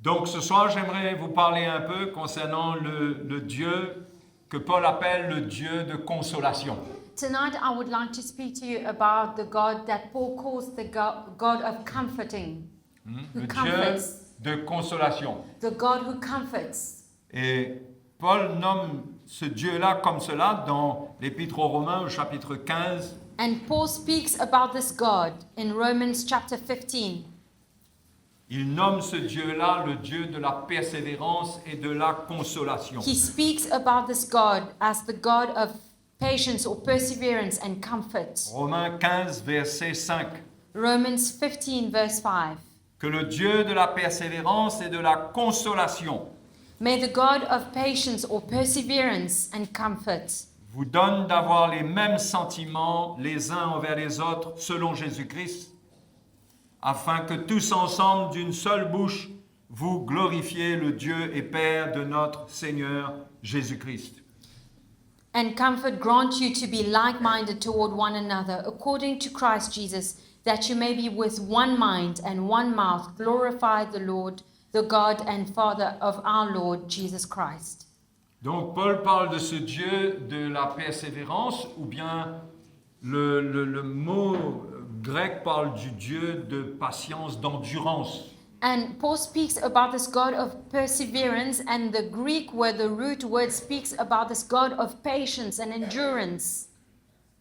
Donc ce soir, j'aimerais vous parler un peu concernant le Dieu que Paul appelle le Dieu de consolation. Tonight, I would like to speak to you about the God that Paul calls the God of comforting, who Le Dieu comforts, de consolation. the God who comforts. Et Paul nomme ce Dieu-là comme cela dans l'Épître aux Romains au chapitre 15. And Paul speaks about this God in Romans chapter 15. Il nomme ce Dieu-là le Dieu de la persévérance et de la consolation. He speaks about this God as the God of patience or perseverance and comfort. Romains 15, verset 5. Romans 15, verse 5. Que le Dieu de la persévérance et de la consolation May the God of patience or perseverance and comfort vous donne d'avoir les mêmes sentiments les uns envers les autres selon Jésus-Christ, afin que tous ensemble d'une seule bouche vous glorifiez le Dieu et Père de notre Seigneur Jésus-Christ. and comfort grant you to be like-minded toward one another according to Christ Jesus, that you may be with one mind and one mouth glorify the Lord, the God and Father of our Lord Jesus Christ. Donc Paul parle de ce Dieu de la persévérance, ou bien le mot grec parle du Dieu de patience, d'endurance. And Paul speaks about this God of perseverance, and the Greek word, the root word, speaks about this God of patience and endurance.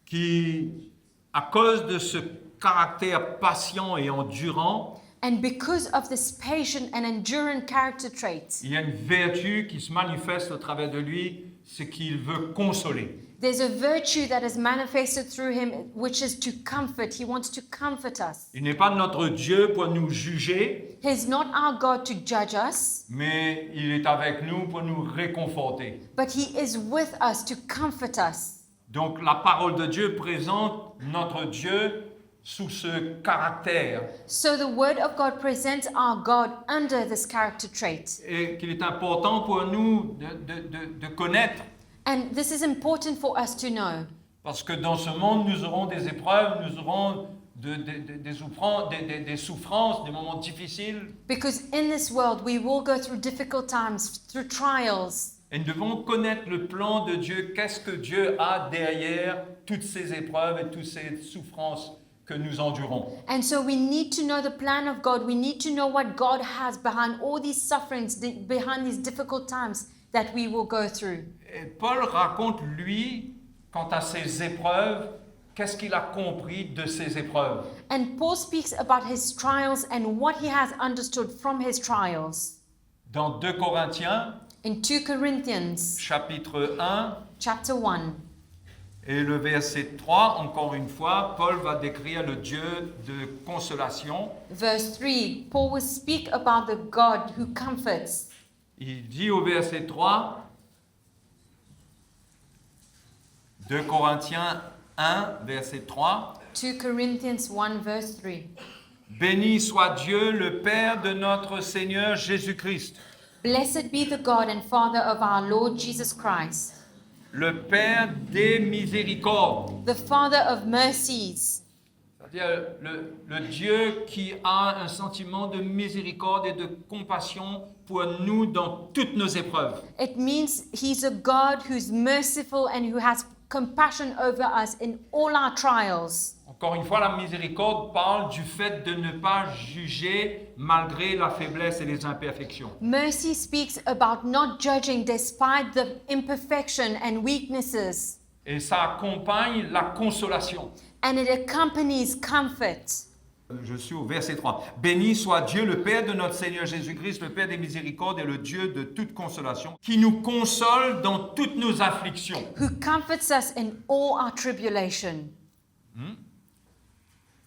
Qui, à cause de ce caractère patient et endurant, And because of this patient and enduring character trait, il y a une vertu qui se manifeste au travers de lui, c'est qu'il veut consoler. there's a virtue that is manifested through him, which is to comfort. He wants to comfort us. Il n'est pas notre Dieu pour nous juger, He's not our God to judge us, mais il est avec nous pour nous réconforter. but he is with us to comfort us. Donc la parole de Dieu présente notre Dieu sous ce caractère So the word of God presents our God under this character trait. et qu'il est important pour nous de connaître. And this is important for us to know. Parce que dans ce monde, nous aurons des épreuves, nous aurons des souffrances, des moments difficiles. Because in this world we will go through difficult times, through trials. Et nous devons connaître le plan de Dieu. Qu'est-ce que Dieu a derrière toutes ces épreuves et toutes ces souffrances que nous endurons. And so we need to know the plan of God. We need to know what God has behind all these sufferings, behind these difficult times that we will go through. Et Paul raconte, lui, quant à ces épreuves, qu'est-ce qu'il a compris de ces épreuves. And Paul speaks about his trials and what he has understood from his trials. Dans 2 Corinthiens, In 2 Corinthians chapitre 1, chapter 1, et le verset 3, encore une fois, Paul va décrire le Dieu de consolation. verse 3, Paul will speak about the God who comforts. Il dit au verset 3, 2 Corinthiens 1, verset 3, 2 Corinthians 1 verse 3. Béni soit Dieu, le Père de notre Seigneur Jésus-Christ, Blessed be the God and Father of our Lord Jesus Christ, le Père des miséricordes. the Father of mercies. C'est-à-dire le Dieu qui a un sentiment de miséricorde et de compassion pour nous dans toutes nos épreuves. It means he's a God who's merciful and who has compassion over us in all our trials. Encore une fois, la miséricorde parle du fait de ne pas juger malgré la faiblesse et les imperfections. Mercy speaks about not judging despite the imperfection and weaknesses, Et ça accompagne la consolation. and it accompanies comfort. Je suis au verset 3. Béni soit Dieu, le Père de notre Seigneur Jésus-Christ, le Père des miséricordes et le Dieu de toute consolation, qui nous console dans toutes nos afflictions. Who comforts us in all our tribulation.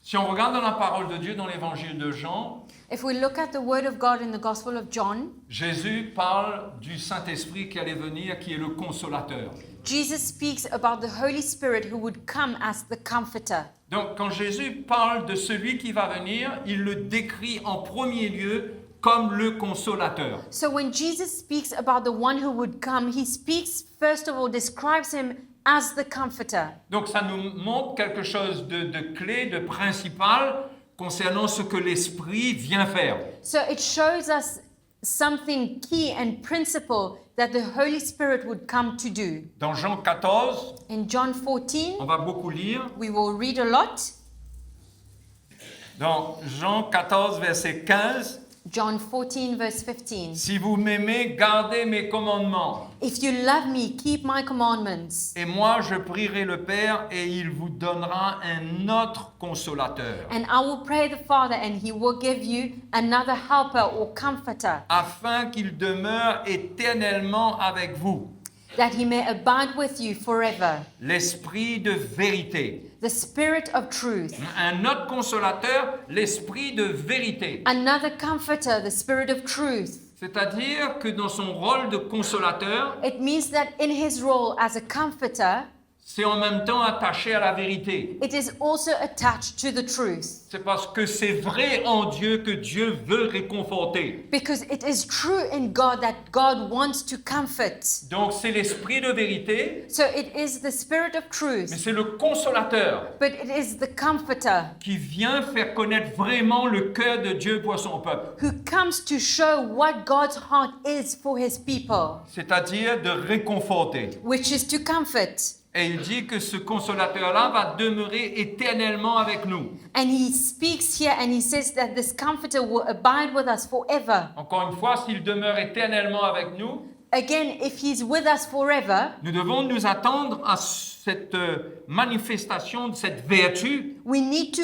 Si on regarde dans la parole de Dieu dans l'évangile de Jean, If we look at the word of God in the Gospel of John, Jésus parle du Saint-Esprit qui allait venir, qui est le consolateur. Jesus speaks about the Holy Spirit who would come as the comforter. Donc quand Jésus parle de celui qui va venir, il le décrit en premier lieu comme le consolateur. So when Jesus speaks about the one who would come, he speaks, first of all, describes him as the comforter. Donc ça nous montre quelque chose de clé, de principal concernant ce que l'Esprit vient faire. So it shows us something key and principle that the Holy Spirit would come to do. Dans Jean 14, In John 14, on va beaucoup lire. we will read a lot. Dans Jean 14, verset 15, John 14, verse 15. si vous m'aimez, gardez mes commandements. If you love me, keep my commandments. Et moi, je prierai le Père et il vous donnera un autre consolateur, And I will pray the Father, and he will give you another helper or comforter, afin qu'il demeure éternellement avec vous. that he may abide with you forever. L'esprit de vérité. The Spirit of truth. Un autre consolateur, l'esprit de vérité. Another comforter, the Spirit of truth. C'est-à-dire que dans son rôle de consolateur, It means that in his role as a comforter, c'est en même temps attaché à la vérité. it is also attached to the truth. C'est parce que c'est vrai en Dieu que Dieu veut réconforter. Because it is true in God that God wants to comfort. Donc c'est l'esprit de vérité, So it is the Spirit of mais truth, c'est le consolateur but it is the comforter qui vient faire connaître vraiment le cœur de Dieu pour son peuple. who comes to show what God's heart is for his people, C'est-à-dire de réconforter. which is to comfort. Et il dit que ce consolateur-là va demeurer éternellement avec nous. And he speaks here and he says that this comforter will abide with us forever. Encore une fois, s'il demeure éternellement avec nous, Again, if he's with us forever, nous devons nous attendre à cette manifestation de cette vertu, we need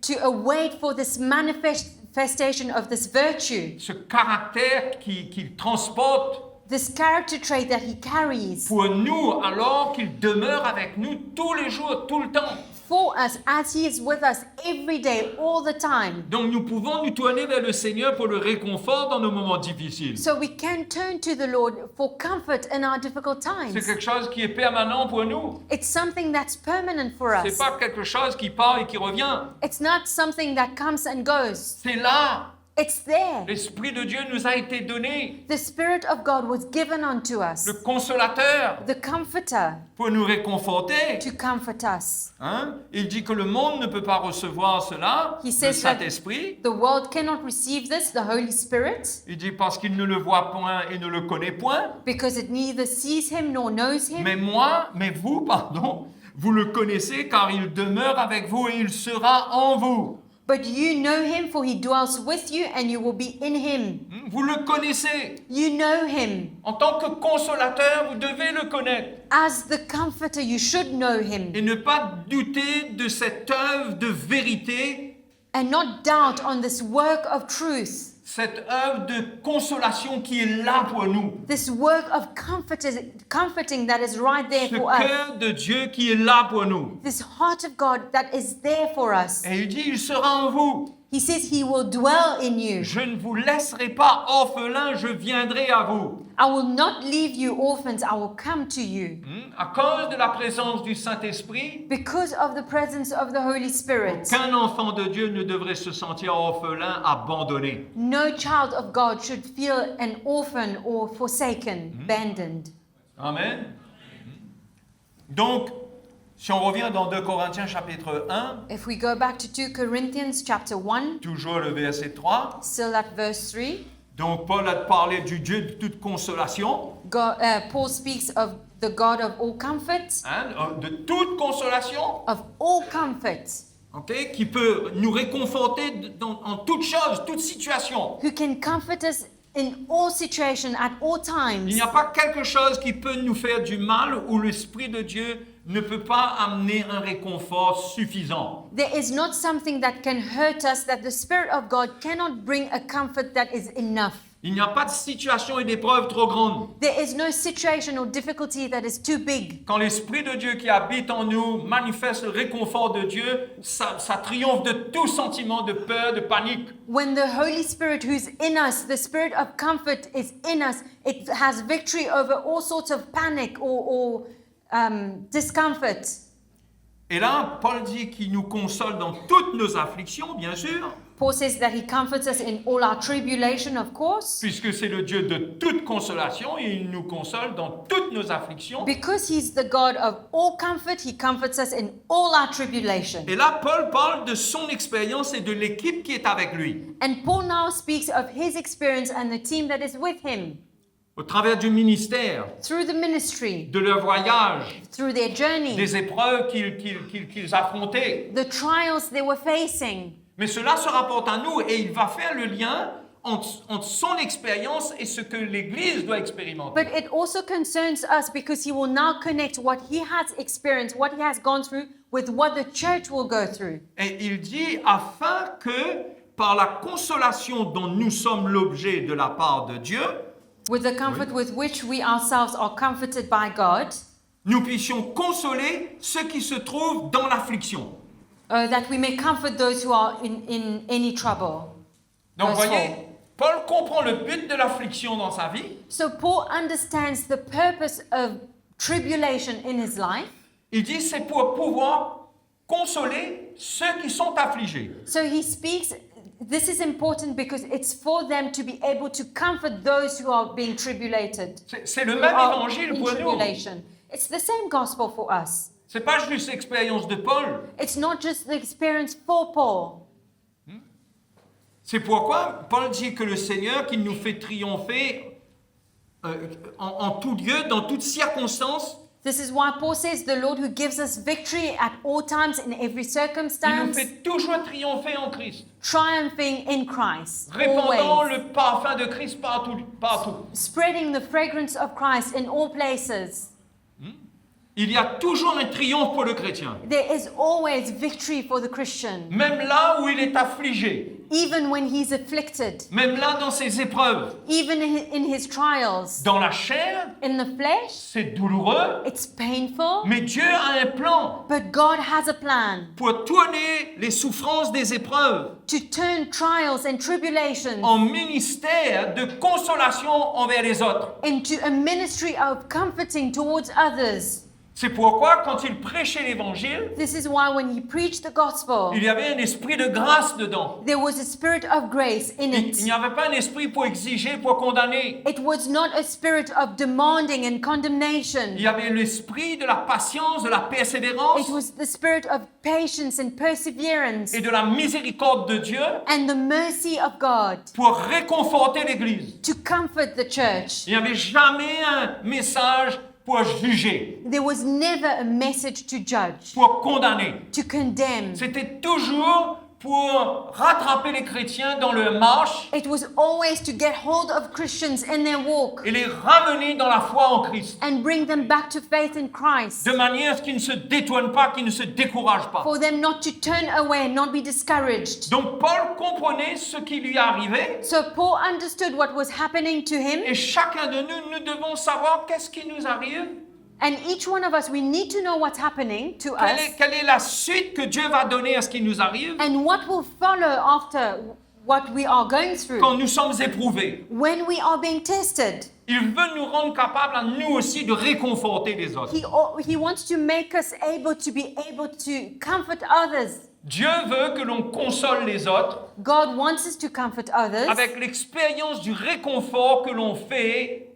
to await for this manifestation of this virtue, ce caractère qu'il transporte this character trait that he carries pour nous alors qu'il demeure avec nous tous les jours, tout le temps. for us as he is with us every day, all the time. Donc nous pouvons nous tourner vers le Seigneur pour le réconfort dans nos moments difficiles. So we can turn to the Lord for comfort in our difficult C'est times. quelque chose qui est permanent pour nous. It's something that's permanent for C'est us. pas quelque chose qui part et qui revient. It's not something that comes and goes. C'est là. It's there. L'Esprit de Dieu nous a été donné. The Spirit of God was given unto us, Le consolateur the comforter, pour nous réconforter. to comfort us. Hein? Il dit que le monde ne peut pas recevoir cela, He le says that Saint-Esprit. the world cannot receive this, the Holy Spirit, Il dit parce qu'il ne le voit point et ne le connaît point. because it neither sees him nor knows him. Mais vous, pardon, vous le connaissez car il demeure avec vous et il sera en vous. But you know him, for he dwells with you, and you will be in him. Vous le connaissez. You know him. En tant que consolateur, vous devez le connaître. As the comforter, you should know him, Et ne pas douter de cette œuvre de vérité, and not doubt on this work of truth, cette œuvre de consolation qui est là pour nous. this work of comforting that is right there Ce for us, cœur de Dieu qui est là pour nous. this heart of God that is there for us. Et il dit, il sera en vous. He says he will dwell in you. Je ne vous laisserai pas orphelins, je viendrai à vous. I will not leave you orphans, I will come to you. À cause de la présence du Saint-Esprit, Because of the presence of the Holy Spirit, qu'un enfant de Dieu ne devrait se sentir orphelin, abandonné. no child of God should feel an orphan or forsaken, abandoned. Amen. Donc, si on revient dans 2 Corinthiens chapitre 1, If we go back to 2 Corinthians chapter 1, toujours le verset 3, still at verse 3, donc Paul a parlé du Dieu de toute consolation, Paul speaks of the God of all comfort, de toute consolation, of all comfort, ok, qui peut nous réconforter en toute chose, toute situation. who can comfort us in all situations, at all Il times. n'y a pas quelque chose qui peut nous faire du mal où l'Esprit de Dieu ne peut pas amener un réconfort suffisant. There is not something that can hurt us that the Spirit of God cannot bring a comfort that is enough. Il n'y a pas de situation et d'épreuve trop grande. There is no situation or difficulty that is too big. Quand l'Esprit de Dieu qui habite en nous manifeste le réconfort de Dieu, ça triomphe de tout sentiment de peur, de panique. When the Holy Spirit who's in us, the Spirit of comfort is in us, it has victory over all sorts of panic or discomfort. Et là, Paul dit qu'il nous console dans toutes nos afflictions, bien sûr. Paul says that he comforts us in all our tribulation, of course, puisque c'est le Dieu de toute consolation et il nous console dans toutes nos afflictions. because he's the God of all comfort. He comforts us in all our tribulation. Et là, Paul parle de son expérience et de l'équipe qui est avec lui, And Paul now speaks of his experience and the team that is with him au travers du ministère, through the ministry, de leur voyage, through their journey, des épreuves qu'ils affrontaient. the trials they were facing. Mais cela se rapporte à nous et il va faire le lien entre son expérience et ce que l'Église doit expérimenter. But it also concerns us because he will now connect what he has experienced, what he has gone through, with what the church will go through. Et il dit afin que par la consolation dont nous sommes l'objet de la part de Dieu, With the comfort with which we ourselves are comforted by God, nous puissions consoler ceux qui se trouvent dans l'affliction. that we may comfort those who are in any trouble. Donc Verse voyez, 4. Paul comprend le but de l'affliction dans sa vie. So Paul understands the purpose of tribulation in his life. Il dit c'est pour pouvoir consoler ceux qui sont affligés. So he speaks, this is important because it's for them to be able to comfort those who are being tribulated. C'est le who même are évangile in pour nous. tribulation. It's the same gospel for us. C'est pas juste l'expérience de Paul. It's not just the experience for Paul. C'est pourquoi Paul dit que le Seigneur qui nous fait triompher en tout lieu, dans toutes circonstances, This is why Paul says the Lord who gives us victory at all times in every il nous circumstance, fait toujours triompher en Christ, triumphing in Christ, répandant always, le parfum de Christ partout. spreading the fragrance of Christ in all places. Il y a toujours un triomphe pour le chrétien, There is always victory for the Christian, même là où il est affligé, even when he's afflicted, même là dans ses épreuves. even in his trials. Dans la chair, In the flesh, c'est douloureux, it's painful, mais Dieu a un plan but God has a plan pour tourner les souffrances des épreuves to turn trials and tribulations en ministère de consolation envers les autres. into a ministry of comforting towards others. C'est pourquoi quand il prêchait l'évangile, This is why when he preached the gospel, il y avait un esprit de grâce dedans. there was a spirit of grace in Il it. n'y avait pas un esprit pour exiger, pour condamner. It was not a spirit of demanding and condemnation. Il y avait l'esprit de la patience, de la persévérance It was the spirit of patience and perseverance et de la miséricorde de Dieu and the mercy of God pour réconforter l'Église. to comfort the church. Il n'y avait jamais un message pour juger, There was never a message to judge, pour condamner. to condemn. C'était toujours pour rattraper les chrétiens dans leur marche It was always to get hold of Christians in their walk et les ramener dans la foi en Christ, and bring them back to faith in Christ, de manière à ce qu'ils ne se détournent pas, qu'ils ne se découragent pas. for them not to turn away and not be discouraged. Donc Paul comprenait ce qui lui arrivait So Paul understood what was happening to him, et chacun de nous, nous devons savoir qu'est-ce qui nous arrive, and each one of us, we need to know what's happening to quelle us est, quelle est la suite que Dieu va donner à ce qui nous arrive and what will follow after what we are going through quand nous sommes éprouvés. when we are being tested. Il veut nous rendre capables à nous aussi de réconforter les autres. He wants to make us able to comfort others. Dieu veut que l'on console les autres God wants us to comfort others avec l'expérience du réconfort que l'on fait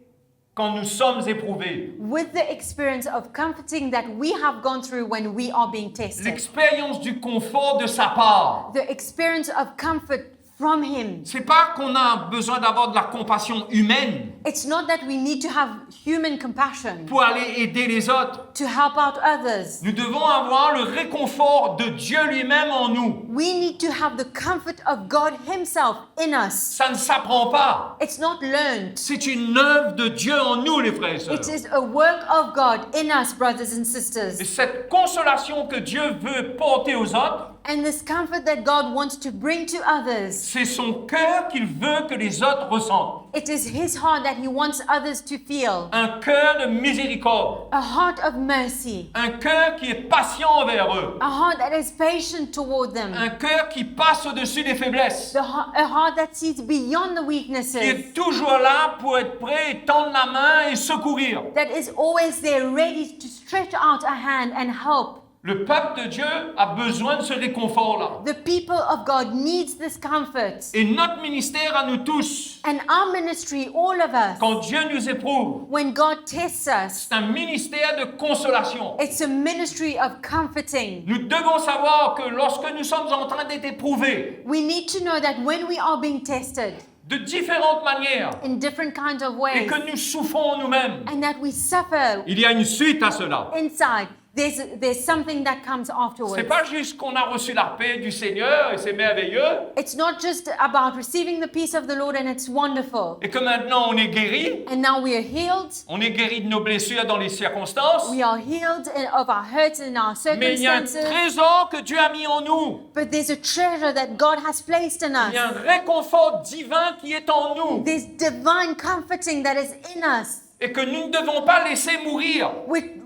quand nous sommes éprouvés. with the experience of comforting that we have gone through when we are being tested. L'expérience du confort de sa part. The experience of comfort from Him. C'est pas qu'on a besoin d'avoir de la compassion humaine It's not that we need to have human compassion pour aller aider les autres. to help out others. Nous devons avoir le réconfort de Dieu lui-même en nous. We need to have the comfort of God Himself in us. Ça ne s'apprend pas. It's not learned. C'est une œuvre de Dieu en nous, les frères et sœurs. It is a work of God in us, brothers and Et sisters. cette consolation que Dieu veut porter aux autres, And this comfort that God wants to bring to others, c'est son cœur qu'il veut que les autres ressentent. it is His heart that He wants others to feel. Un cœur de miséricorde. A heart of mercy. Un cœur qui est patient envers eux. A heart that is patient toward them. Un cœur qui passe au-dessus des faiblesses. A heart that sees beyond the Qui weaknesses. est toujours là pour être prêt et tendre la main et secourir. That is always there, ready to stretch out a hand and help. Le peuple de Dieu a besoin de ce réconfort-là. The people of God needs this comfort. Et notre ministère à nous tous, And our ministry, all of us, quand Dieu nous éprouve, when God tests us, c'est un ministère de consolation. it's a ministry of comforting. Nous devons savoir que lorsque nous sommes en train d'être éprouvés, We need to know that when we are being tested de différentes manières, in different kinds of et ways, que nous souffrons nous-mêmes, and that we suffer il y a une suite à cela. inside, there's something that comes C'est afterwards. pas juste qu'on a reçu la paix du Seigneur et c'est merveilleux, It's not just about receiving the peace of the Lord and it's wonderful. et que maintenant on est guéri, And now we are healed. on est guéri de nos blessures dans les circonstances, We are healed of our hurts and our mais il y a un circumstances. trésor que Dieu a mis en nous. But there's a treasure that God has placed in Il y a us. un réconfort divin qui est en nous There's divine comforting that is in us, et que nous ne devons pas laisser mourir.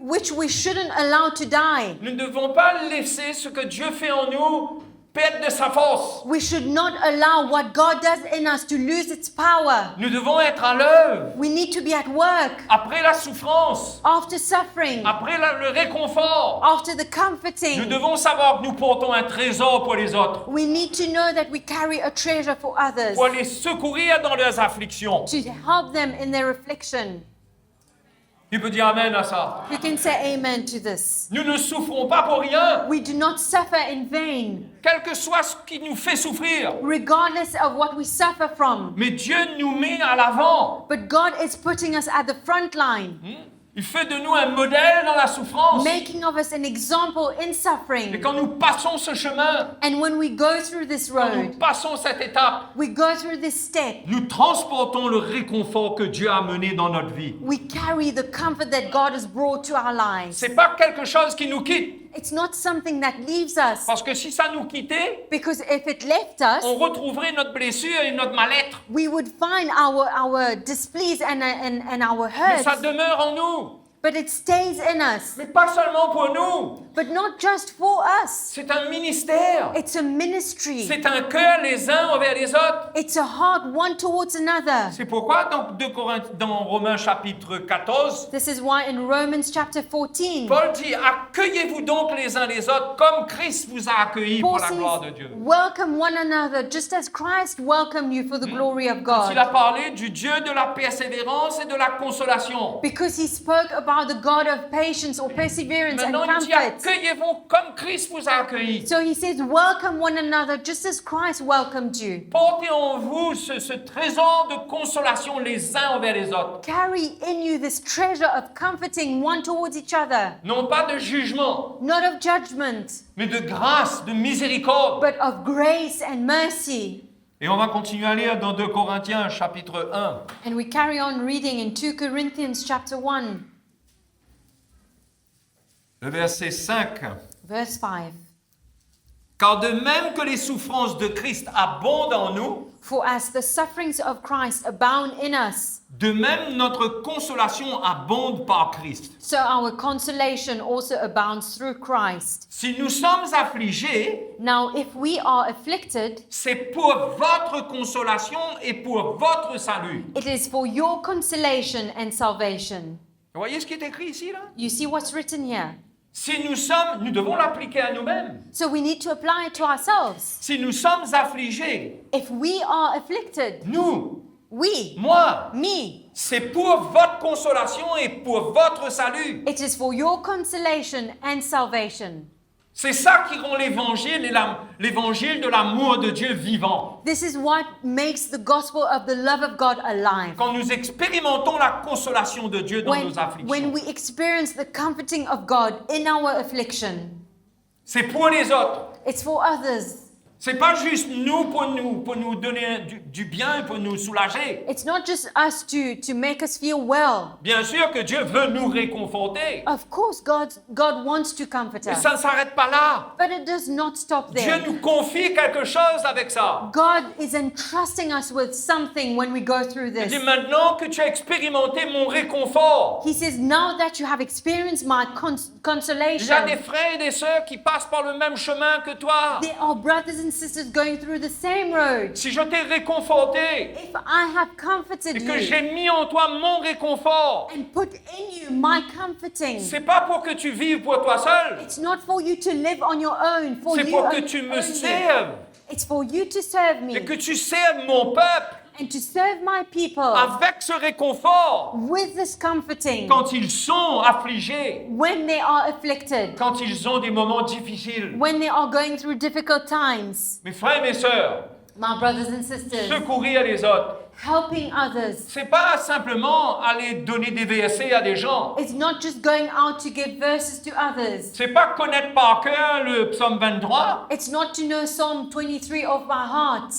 which we shouldn't allow to die. Nous ne devons pas laisser ce que Dieu fait en nous perdre de sa force. We should not allow what God does in us to lose its power. Nous devons être à l'œuvre We need to be at work après la souffrance, after suffering, après le réconfort. after the Nous comforting. devons savoir que nous portons un trésor pour les autres, We need to know that we carry a treasure for others, pour les secourir dans leurs afflictions. to help them in their affliction. Tu peux dire amen à ça. You can say amen to this. Nous ne souffrons pas pour rien, We do not suffer in vain, quel que soit ce qui nous fait souffrir. regardless of what we suffer from. Mais Dieu nous met à l'avant. But God is putting us at the front line, Il fait de nous un modèle dans la souffrance. making of us an example in Et suffering. quand nous passons ce chemin, And when we go through this quand nous road, passons cette étape, we go through this step, nous transportons le réconfort que Dieu a mené dans notre vie. we carry the comfort that God has brought to our lives. C'est pas quelque chose qui nous quitte, It's not something that leaves us, parce que si ça nous quittait, because if it left us, on retrouverait notre blessure et notre mal-être. we would find our displease and our Mais ça hurts. demeure en nous. But it stays in us. Mais pas seulement pour nous. But not just for us. C'est un ministère. It's a ministry. C'est un cœur les uns envers les autres. It's a heart one towards another. C'est pourquoi dans Romains chapitre 14, This is why in Romans chapter 14, Paul dit, accueillez-vous donc les uns les autres comme Christ vous a accueillis pour Paul la gloire de says, Dieu. welcome one another just as Christ welcomed you for the glory of Il a God. parlé du Dieu de la persévérance et de la consolation. Because he spoke about the God of patience or perseverance and Maintenant, il dit, comfort. accueillez-vous comme Christ vous a accueillis. So he says, welcome one another just as Christ welcomed you. Portez en vous ce trésor de consolation les uns envers les autres. Carry in you this treasure of comforting one towards each other, Non pas de jugement, not of judgment, mais de grâce, de miséricorde. but of grace and mercy. Et on va continuer à lire dans 2 Corinthiens chapitre 1. And we carry on reading in 2 Corinthians chapter 1, Le verset 5. verse 5. Car de même que les souffrances de Christ abondent en nous, For as the sufferings of Christ abound in us, de même notre consolation abonde par Christ. so our consolation also abounds through Christ. Si nous sommes affligés, Now, if we are afflicted, c'est pour votre consolation et pour votre salut. it is for your consolation and salvation. Vous voyez ce qui est écrit ici là? You see what's written here? Si nous devons l'appliquer à nous-mêmes. So we need to apply it to ourselves. Si nous sommes affligés, If we are afflicted, nous, we, moi, me, c'est pour votre consolation et pour votre salut. it is for your consolation and salvation. C'est ça qui rend l'évangile l'évangile de l'amour de Dieu vivant. This is what makes the gospel of the love of God alive. Quand nous expérimentons la consolation de Dieu dans nos afflictions. When we experience the comforting of God in our affliction, C'est pour les autres. it's for others. C'est pas juste nous pour nous donner du bien et pour nous soulager. It's not just us to make us feel well. Bien sûr que Dieu veut nous réconforter. Of course, God wants to comfort Mais us. ça ne s'arrête pas là. But it does not stop Dieu there. nous confie quelque chose avec ça. God is entrusting us with something when we go through Il this. dit maintenant que tu as expérimenté mon réconfort. He says, now that you have experienced my Il y a des consolation, frères et des sœurs qui passent par le même chemin que toi. there are brothers and and sisters going through the same road, si je t'ai réconforté if I have comforted et que you j'ai mis en toi mon réconfort, and put in you my comforting, c'est pas pour que tu vives pour toi seul, it's not for you to live on your own, for c'est you pour que only. tu me serves It's for you to serve me et que tu serves mon peuple and to serve my people avec ce réconfort with this comforting quand ils sont affligés, when they are afflicted, quand ils ont des moments difficiles. when they are going through difficult times. Mes frères et mes sœurs, My brothers and sisters, secourir les autres, helping others. c'est pas simplement aller donner des versets à des gens. It's not just going out to give verses to others. C'est pas connaître par cœur le psaume 23. It's not to know Psalm 23 of my heart.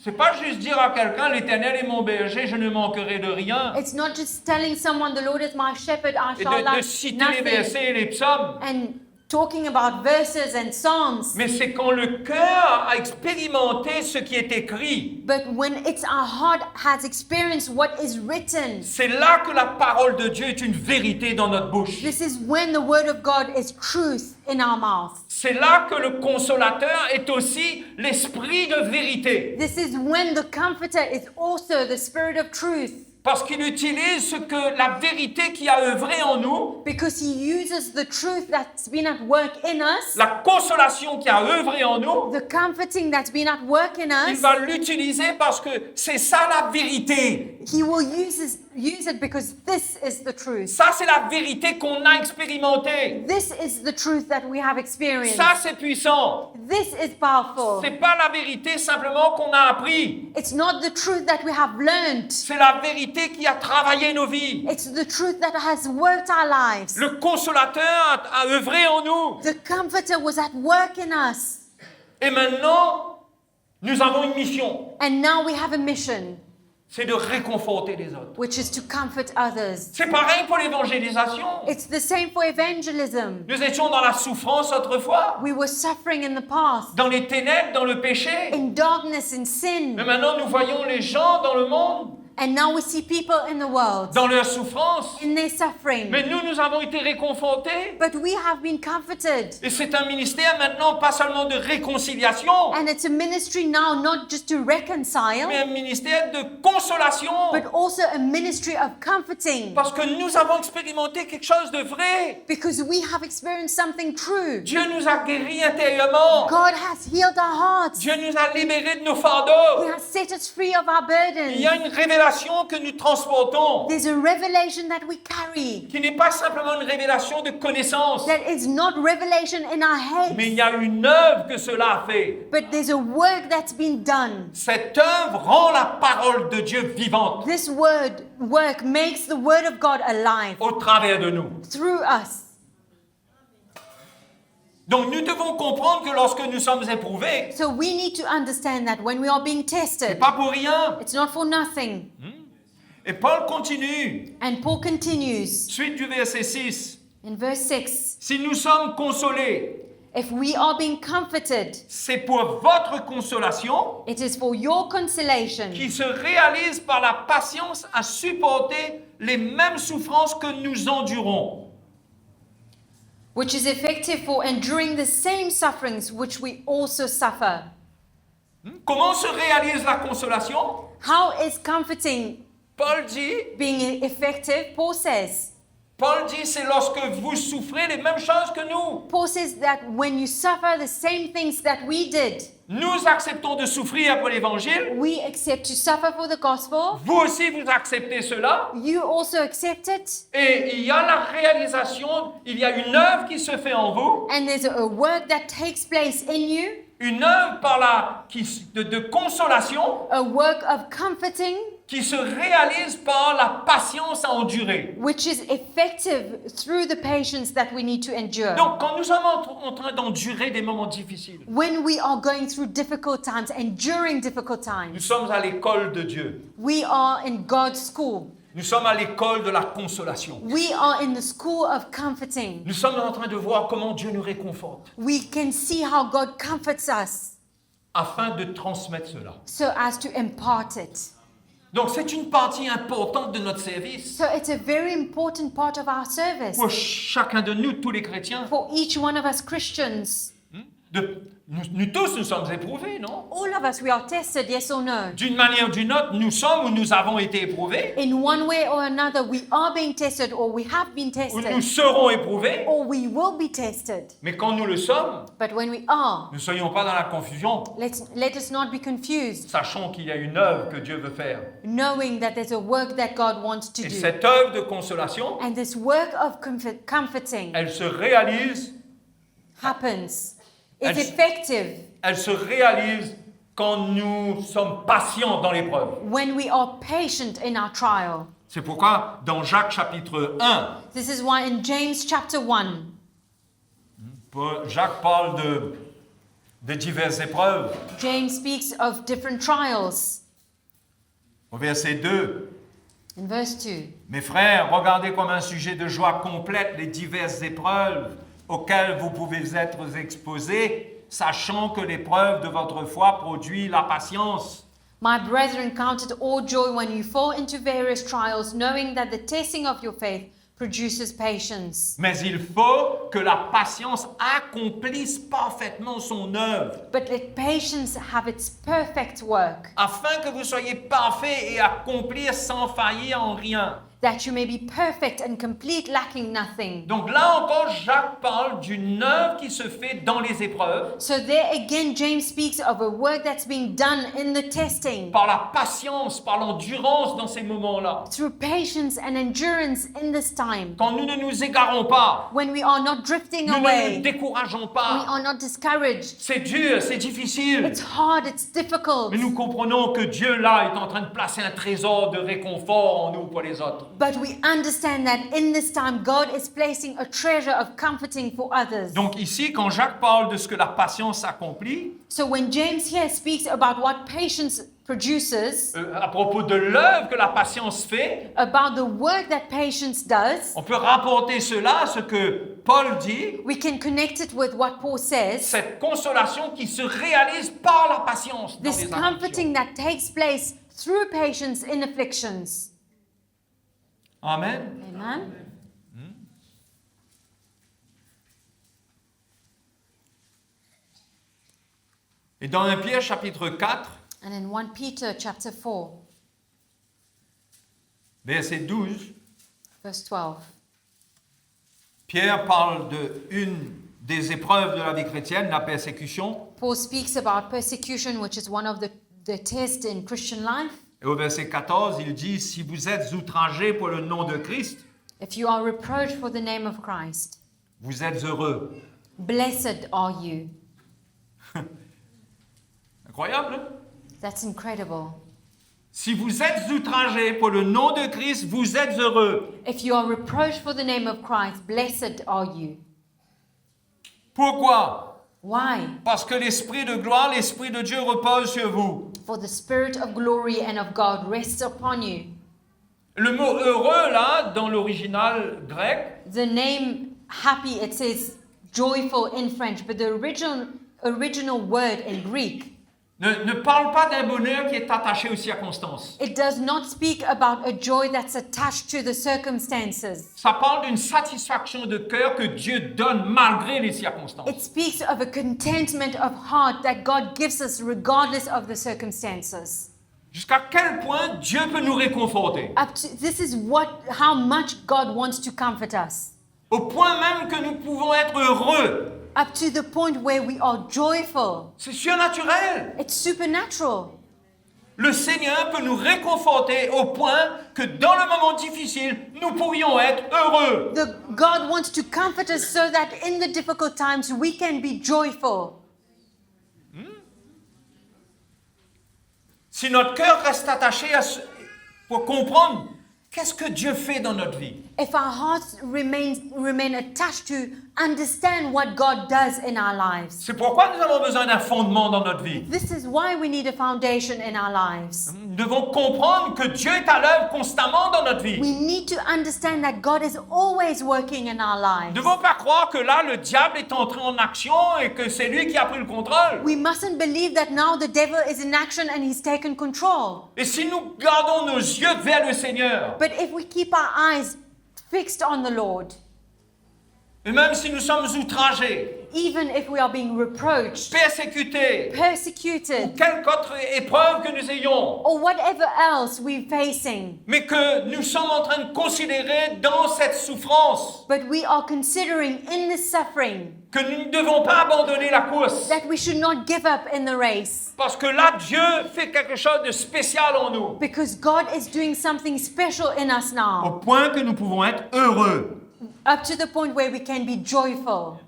C'est pas juste dire à quelqu'un, l'Éternel est mon berger, je ne manquerai de rien. It's not just telling someone the Lord is my shepherd, I Et shall de lack citer les nothing. versets et les psaumes. And talking about verses and songs. Mais c'est quand le cœur a expérimenté ce qui est écrit. But when it's our heart has experienced what is written, C'est là que la parole de Dieu est une vérité dans notre bouche. this is when the word of God is truth in our mouth. C'est là que le consolateur est aussi l'esprit de vérité. This is when the comforter is also the spirit of truth. Parce qu'il utilise ce que la vérité qui a œuvré en nous, Because he uses the truth that's been at work in us, la consolation qui a œuvré en nous, the comforting that's been at work in il us. va l'utiliser parce que c'est ça la vérité. He will use it because this is the truth. Ça, c'est la vérité qu'on a expérimentée. This is the truth that we have experienced. Ça, c'est puissant. This is powerful. C'est pas la vérité simplement qu'on a appris. It's not the truth that we have learned. C'est la vérité qui a travaillé nos vies. It's the truth that has worked our lives. Le consolateur a œuvré en nous. The comforter was at work in us. Et maintenant, nous avons une mission. And now we have a mission, C'est de réconforter les autres. which is to comfort others. C'est pareil pour l'évangélisation. It's the same for evangelism. Nous étions dans la souffrance autrefois, We were suffering in the past, dans les ténèbres, dans le péché. in darkness, in sin. Mais maintenant, nous voyons les gens dans le monde, And now we see people in the world dans leur souffrance. in their suffering. Mais nous avons été réconfortés. But we have been comforted. Et c'est un ministère maintenant, pas seulement de réconciliation, And it's a ministry now not just to reconcile, mais un ministère de consolation. but also a ministry of comforting. Parce que nous avons expérimenté quelque chose de vrai. Because we have experienced something true. Dieu nous a guéris intérieurement. God has healed our hearts. Dieu nous a libérés de nos He fardeaux. has set us free of our Il y a burdens. une révélation que nous transportons, There's a revelation that we carry. qui n'est pas simplement une révélation de connaissance, That is not revelation in our mais il heads, y a une œuvre que cela a fait. but there's a work that's been done. Cette œuvre rend la parole de Dieu vivante This work makes the word of God alive au travers de nous. through us. Donc nous devons comprendre que lorsque nous sommes éprouvés, So we need to understand that when we are being c'est tested, pas pour rien. it's not for nothing. Et Paul continue, And Paul continues suite du verset 6. in verse 6. Si nous sommes consolés, If we are being comforted, c'est pour votre consolation it is for your consolation, qui se réalise par la patience à supporter les mêmes souffrances que nous endurons. which is effective for enduring the same sufferings which we also suffer. Comment se réalise la consolation? How is comforting Paul dit, being effective? Paul says c'est lorsque vous souffrez les mêmes choses que nous. Paul says that when you suffer the same things that we did, Nous acceptons de souffrir pour l'évangile. we accept to suffer for the gospel. Vous aussi, vous acceptez cela. You also accept it. Et il y a la réalisation, il y a une œuvre qui se fait en vous, And there's a work that takes place in you, une œuvre de consolation a work of comforting, qui se réalise par la patience à endurer. which is effective through the patience that we need to endure. Donc, quand nous sommes en train d'endurer des moments difficiles, When we are going through difficult times and during difficult nous times, sommes à l'école de Dieu. we are in God's school. Nous sommes à l'école de la consolation. We are in the school of comforting. Nous sommes en train de voir comment Dieu nous réconforte We can see how God comforts us afin de transmettre cela. so as to impart it. Donc, c'est une partie importante de notre service. So it's a very important part of our service Pour chacun de nous, tous les chrétiens, for each one of us Christians, nous tous, nous sommes éprouvés, non? All of us, we are tested, yes or no? D'une manière ou d'une autre, nous sommes ou nous avons été éprouvés, In one way or another, we are being tested, or we have been ou nous tested, serons éprouvés. or we will be tested. Mais quand nous le sommes, But when we are, ne soyons pas dans la confusion. let us not be confused, Sachons qu'il y a une œuvre que Dieu veut faire. knowing that there's a work that God wants to Et do. cette œuvre de consolation, And this work of comforting elle se réalise, happens. Elle- It's effective elle se réalise quand nous sommes patients dans l'épreuve. when we are patient in our trial. C'est pourquoi dans Jacques chapitre 1, This is why in James chapter 1, Jacques parle de diverses épreuves. James speaks of different trials. Au verset 2, In verse 2, mes frères, regardez comme un sujet de joie complète les diverses épreuves auxquelles vous pouvez être exposés, sachant que l'épreuve de votre foi produit la patience. my brethren, count it all joy when you fall into various trials, knowing that the testing of your faith produces patience. Mais il faut que la patience accomplisse parfaitement son œuvre, But let patience have its perfect work, afin que vous soyez parfaits et accomplir sans faillir en rien. that you may be perfect and complete, lacking nothing. Donc là encore, Jacques parle d'une œuvre qui se fait dans les épreuves, So there again, James speaks of a work that's being done in the testing, par la patience, par l'endurance dans ces moments-là. through patience and endurance in this time, Quand nous ne nous égarons pas, when we are not drifting nous ne nous away, décourageons we pas. are not discouraged. C'est dur, c'est difficile. It's hard, it's difficult. Mais nous comprenons que Dieu, là, est en train de placer un trésor de réconfort en nous pour les autres. But we understand that in this time, God is placing a treasure of comforting for others. Donc ici, quand Jacques parle de ce que la patience accomplit, So when James here speaks about what patience produces, à propos de l'œuvre que la patience fait, about the work that patience does, on peut rapporter cela à ce que Paul dit, we can connect it with what Paul says. cette consolation qui se réalise par la patience dans This les afflictions. comforting that takes place through patience in afflictions. Amen. Amen. Et dans 1 Pierre chapitre 4, And in 1 Peter chapter 4, verset 12, verse 12, Pierre parle de une des épreuves de la vie chrétienne, la persécution. Paul speaks about persecution, which is one of the tests in Christian life. Et au verset 14, il dit, si vous êtes outragés pour le nom de Christ, If you are reproached for the name of Christ, vous êtes heureux. blessed are you. Incroyable, hein? That's incredible. Si vous êtes outragés pour le nom de Christ, vous êtes heureux. If you are reproached for the name of Christ, blessed are you. Pourquoi? Why? Parce que l'Esprit de gloire, l'Esprit de Dieu repose sur vous. For the Spirit of glory and of God rests upon you. Le mot heureux, là, dans l'original grec, The name happy, it says joyful in French, but the original word in Greek, ne parle pas d'un bonheur qui est attaché aux circonstances. it does not speak about a joy that's attached to the circumstances. Ça parle d'une satisfaction de cœur que Dieu donne malgré les circonstances. It speaks of a contentment of heart that God gives us regardless of the circumstances. Jusqu'à quel point Dieu peut nous réconforter. This is how much God wants to comfort us. Au point même que nous pouvons être heureux. Up to the point where we are joyful. C'est surnaturel. It's supernatural. Le Seigneur peut nous réconforter au point que dans le moment difficile, nous pourrions être heureux. God wants to comfort us so that in the difficult times we can be joyful. Si notre cœur reste attaché à pour comprendre qu'est-ce que Dieu fait dans notre vie. If our hearts remain attached to understand what God does in our lives. C'est pourquoi nous avons besoin d'un fondement dans notre vie. This is why we need a foundation in our lives. Nous devons comprendre que Dieu est à l'œuvre constamment dans notre vie. We need to understand that God is always working in our Nous ne lives. devons pas croire que là, le diable est entré en action et que c'est lui qui a pris le contrôle. We mustn't believe that now the devil is in action and he's taken control. Et si nous gardons nos yeux vers le Seigneur, But if we keep our eyes fixed on the Lord, Et même si nous sommes outragés, even if we are being reproached, persécutés, ou persecuted, quelque autre épreuve que nous ayons, or whatever else we're facing, mais que nous sommes en train de considérer dans cette souffrance but we are considering in this suffering que nous ne devons pas abandonner la course. that we should not give up in the race, Parce que là, Dieu fait quelque chose de spécial en nous, because God is doing something special in us au now, point que nous pouvons être heureux. up to the point where we can be joyful.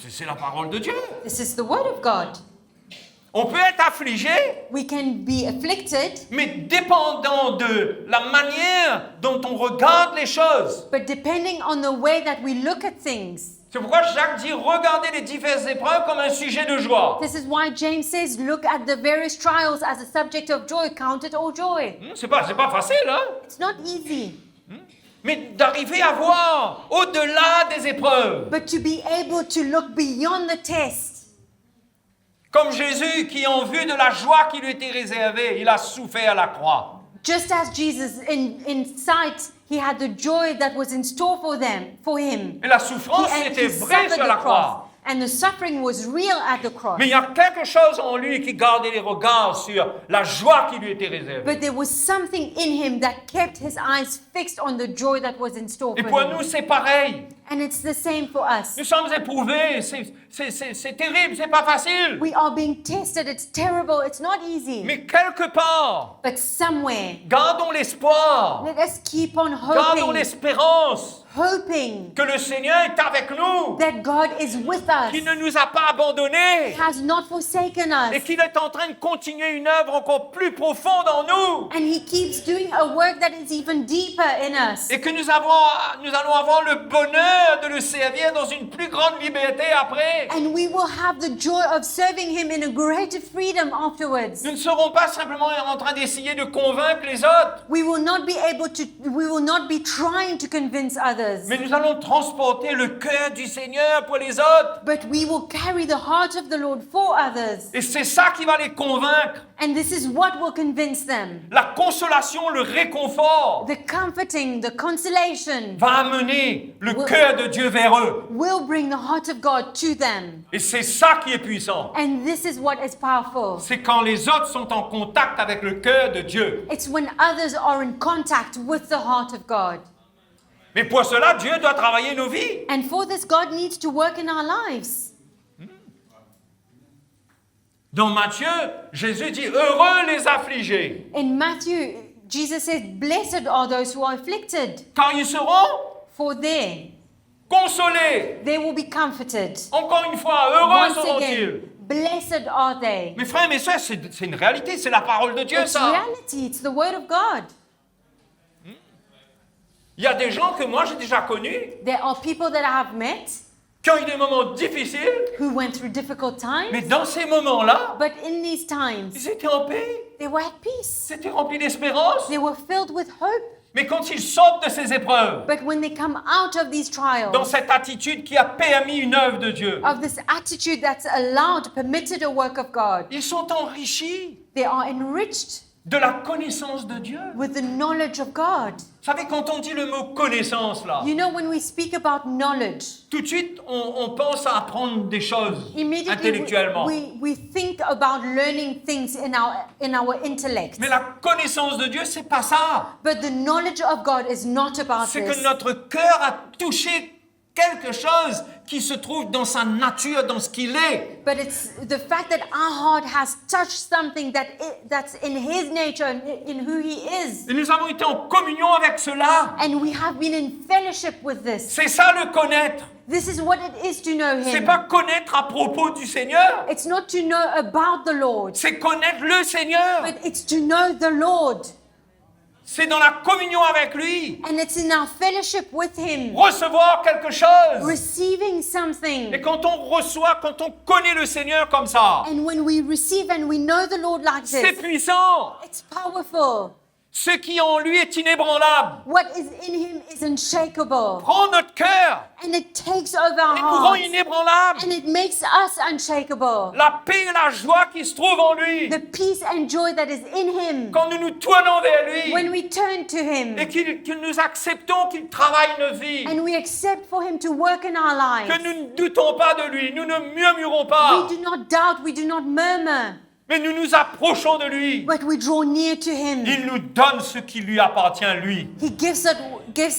C'est la parole de Dieu. This is the word of God. On peut être affligé, We can be afflicted, mais dépendant de la manière dont on regarde les choses. but depending on the way that we look at things. C'est pourquoi Jacques dit regardez les diverses épreuves comme un sujet de joie. This is why James says, look at the various trials as a subject of joy, count it all joy. C'est pas facile, hein? It's not easy, Mais d'arriver à voir au-delà des épreuves. but to be able to look beyond the test. Comme Jésus qui, en vue de la joie qui lui était réservée, il a souffert à la croix. Just as Jesus, in sight, he had the joy that was in store for him. Et la souffrance était vraie sur la croix. and the suffering was real at the cross. Mais il y a quelque chose en lui qui gardait les regards sur la joie qui lui était réservée. But there was something in him that kept his eyes fixed on the joy that was in store Et for pour him. nous, c'est pareil. And it's the same for us. Nous sommes éprouvés, c'est terrible, c'est pas facile. We are being tested. It's terrible. It's not easy. Mais quelque part, But somewhere, gardons l'espoir, let us keep on gardons hoping, l'espérance hoping que le Seigneur est avec nous, that God is with us, qu'il ne nous a pas abandonnés has not forsaken et us, qu'il est en train de continuer une œuvre encore plus profonde en nous and He keeps doing a work that is even deeper in us. et que nous allons avoir le bonheur de le servir dans une plus grande liberté après. And we will have the joy of serving Him in a greater freedom afterwards. Nous ne serons pas simplement en train d'essayer de convaincre les autres, We will not be trying to convince others, mais nous allons transporter le cœur du Seigneur pour les autres. but we will carry the heart of the Lord for others. Et c'est ça qui va les convaincre. And this is what will convince them. La consolation, le réconfort The comforting, the consolation va amener le cœur de Dieu vers eux. will bring the heart of God to them. Et c'est ça qui est puissant. And this is what is powerful. C'est quand les autres sont en contact avec le cœur de Dieu. It's when others are in contact with the heart of God. Mais pour cela, Dieu doit travailler nos vies. And for this, God needs to work in our lives. Dans Matthieu, Jésus dit « Heureux les affligés, In Matthew, Jesus says, blessed are those who are afflicted, car ils seront for they consolés. will be comforted. Encore une fois, heureux Once seront-ils. again, blessed are they. Mes frères, mes soeurs, c'est une réalité, c'est la parole de Dieu, It's ça. reality, it's the word of God. Il y a des gens que moi j'ai déjà connus, There are people that I have met qui ont eu des moments difficiles, who went through difficult mais times, dans ces moments-là, but in these times, ils étaient en paix, they were at peace. ils étaient remplis d'espérance. They were filled with hope. Mais quand ils sortent de ces épreuves, But when they come out of these dans trials, cette attitude qui a permis une œuvre de Dieu, of this attitude that's allowed, permitted a work of God, ils sont enrichis they are enriched de la connaissance de Dieu. with the knowledge of God. Vous savez, quand on dit le mot connaissance, là, You know, when we speak about knowledge, tout de suite, on pense à apprendre des choses immediately intellectuellement. we think about learning things in our intellect. Mais la connaissance de Dieu, c'est pas ça. But the knowledge of God is not about C'est this. que notre cœur a touché quelque chose qui se trouve dans sa nature, dans ce qu'il est. But it's the fact that our heart has touched something that's in His nature and in who He is. Et nous avons été en communion avec cela. And we have been in fellowship with this. C'est ça le connaître. This is what it is to know C'est Him. pas connaître à propos du Seigneur. It's not to know about the Lord, C'est connaître le Seigneur. but it's to know the Lord. C'est dans la communion avec lui. And it's in our fellowship with Him, Recevoir quelque chose. receiving something. Et quand on reçoit, quand on connaît le Seigneur comme ça, And when we receive and we know the Lord like c'est this, puissant. it's powerful. Ce qui en lui est inébranlable. What is in him is unshakable. Prend notre cœur And it takes over our et nous rend hearts. inébranlables. And it makes us unshakable. La paix et la joie qui se trouvent en lui. The peace and joy that is in him. Quand nous nous tournons vers lui When we turn to him et que nous acceptons qu'il travaille nos vies, and we accept for him to work in our lives. que nous ne doutons pas de lui, nous ne murmurons We pas, do not doubt, we do not murmur, mais nous nous approchons de lui. but we draw near to him. Il nous donne ce qui lui appartient, lui. He gives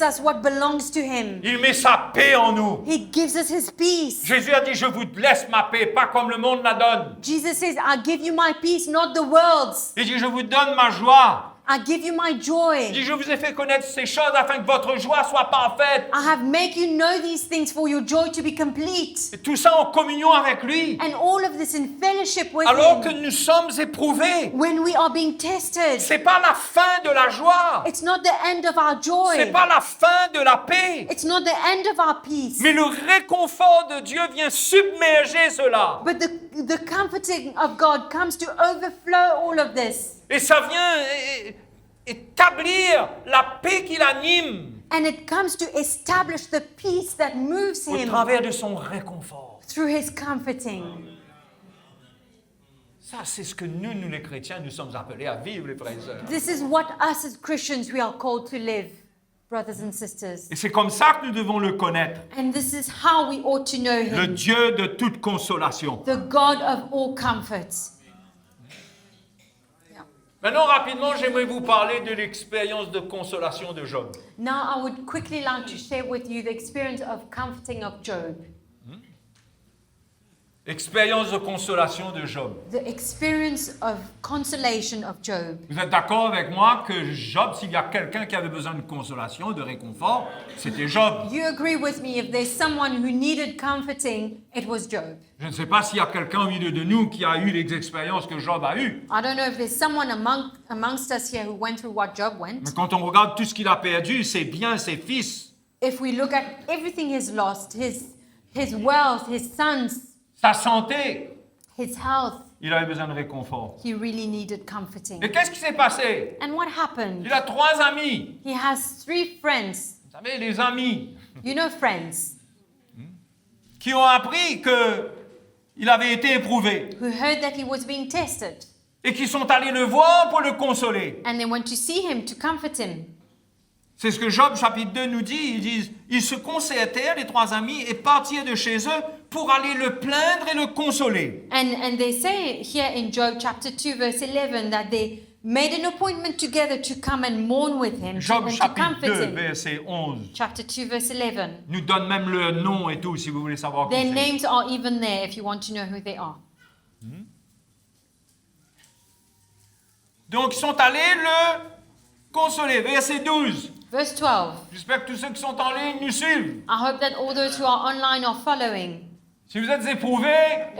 us what belongs to him. Il met sa paix en nous. He gives us his peace. Jésus a dit, je vous laisse ma paix, pas comme le monde la donne. Jesus says, I give you my peace, not the world's. Il dit, je vous donne ma joie. I give you my Il joy. dit, je vous ai fait connaître ces choses afin que votre joie soit parfaite. I have made you know these things for your joy to be complete. Et tout ça en communion avec lui. And all of this in fellowship with Alors que him. nous sommes éprouvés. When we are being tested, C'est pas la fin de la joie. it's not the end of our C'est joy. pas la fin de la paix. It's not the end of our peace. Mais le réconfort de Dieu vient submerger cela. But the comforting of God comes to overflow all of this. Et ça vient établir la paix qui l'anime And it comes to establish the peace that moves au him travers de son réconfort. through his comforting. Ça, c'est ce que nous les chrétiens, nous sommes appelés à vivre, les frères et sœurs. This is what us as Christians we are called to live, brothers and sisters. Et c'est comme ça que nous devons le connaître. And this is how we ought to know Le him, Dieu de toute consolation. the God of all comforts. Maintenant, rapidement, j'aimerais vous parler de l'expérience de consolation de Job. Now I would quickly like to share with you the experience of comforting of Job. Expérience de consolation de Job. The experience of consolation of Job. Vous êtes d'accord avec moi que Job, s'il y a quelqu'un qui avait besoin de consolation, de réconfort, c'était Job. You agree with me, if there's someone who needed comforting, it was Job. Je ne sais pas s'il y a quelqu'un au milieu de nous qui a eu les expériences que Job a eues. I don't know if there's someone amongst us here who went through what Job went. Mais quand on regarde tout ce qu'il a perdu, ses biens, ses fils, If we look at everything he's lost, his wealth, his sons, sa santé, his health, il avait besoin de réconfort. he really needed comforting. Et qu'est-ce qui s'est passé? And what happened? Il a 3 amis. He has 3 friends. Vous savez, les amis You know friends qui ont appris qu'il avait été éprouvé who heard that he was being tested et qui sont allés le voir pour le consoler. and they went to see him to comfort him. C'est ce que Job chapitre 2 nous dit. Ils disent, ils se concertèrent, les 3 amis, et partirent de chez eux pour aller le plaindre et le consoler. And they say here in Job chapter 2 verse 11 that they made an appointment together to come and mourn with him Job and to chapitre comfort 2, him. verset 11, Chapter 2 verse 11. nous donne même le nom et tout, si vous voulez savoir qui Their c'est. names are even there if you want to know who they are. Donc, ils sont allés le consoler. Verset 12. Verse 12. J'espère que tous ceux qui sont en ligne nous suivent. I hope that all those who are online are following. Si vous êtes éprouvés,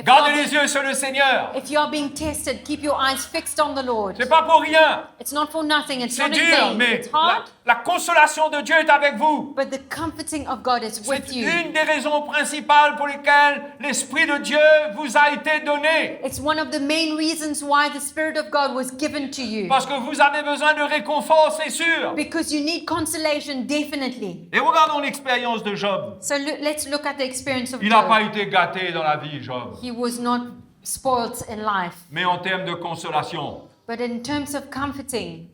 gardez les yeux sur le Seigneur. If you are being tested, keep your eyes fixed on the Lord. C'est pas pour rien. It's not for nothing, it's C'est not in dur, vain. mais It's hard, la consolation de Dieu est avec vous. but the comforting of God is with C'est you. une des raisons principales pour lesquelles l'Esprit de Dieu vous a été donné. It's one of the main reasons why the Spirit of God was given to you. Parce que vous avez besoin de réconfort, c'est sûr. Because you need consolation, definitely. Et regardons l'expérience de Job. So let's look at the experience of Il n'a pas Job. été gâté dans la vie, Job. He was not spoilt in life. Mais en termes de consolation, But in terms of comforting,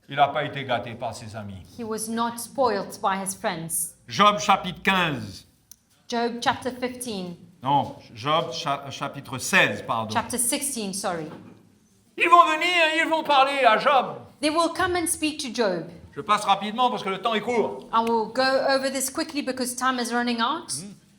il n'a pas été gâté par ses amis. he was not spoilt by his friends. Job chapitre 15. Job chapter 15, Non, Job chapitre 16, pardon. chapter 16, sorry. Ils vont venir et ils vont parler à Job. They will come and speak to Job. Je passe rapidement parce que le temps est court. I will go over this quickly because time is running out.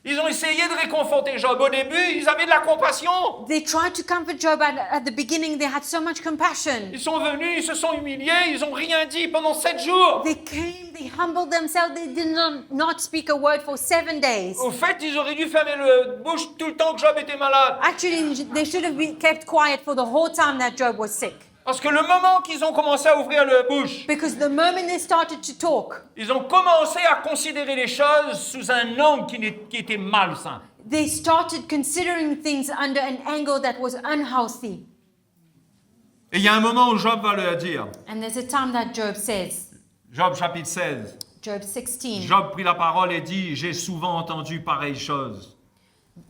Ils ont essayé de réconforter Job. Au début, ils avaient de la compassion. They tried to comfort Job at the beginning. They had so much compassion. Ils sont venus, ils se sont humiliés, ils n'ont rien dit pendant 7 jours. They came, they humbled themselves. They did not speak a word for 7 days. Au fait, ils auraient dû fermer la bouche tout le temps que Job était malade. Actually, they should have been kept quiet for the whole time that Job was sick. Parce que le moment qu'ils ont commencé à ouvrir leur bouche, Because the moment they started to talk, ils ont commencé à considérer les choses sous un angle qui était malsain. they started considering things under an angle that was unhealthy. Et il y a un moment où Job va leur dire, And there's a time that Job says, Job chapitre 16, Job 16. Job prit la parole et dit, j'ai souvent entendu pareille chose.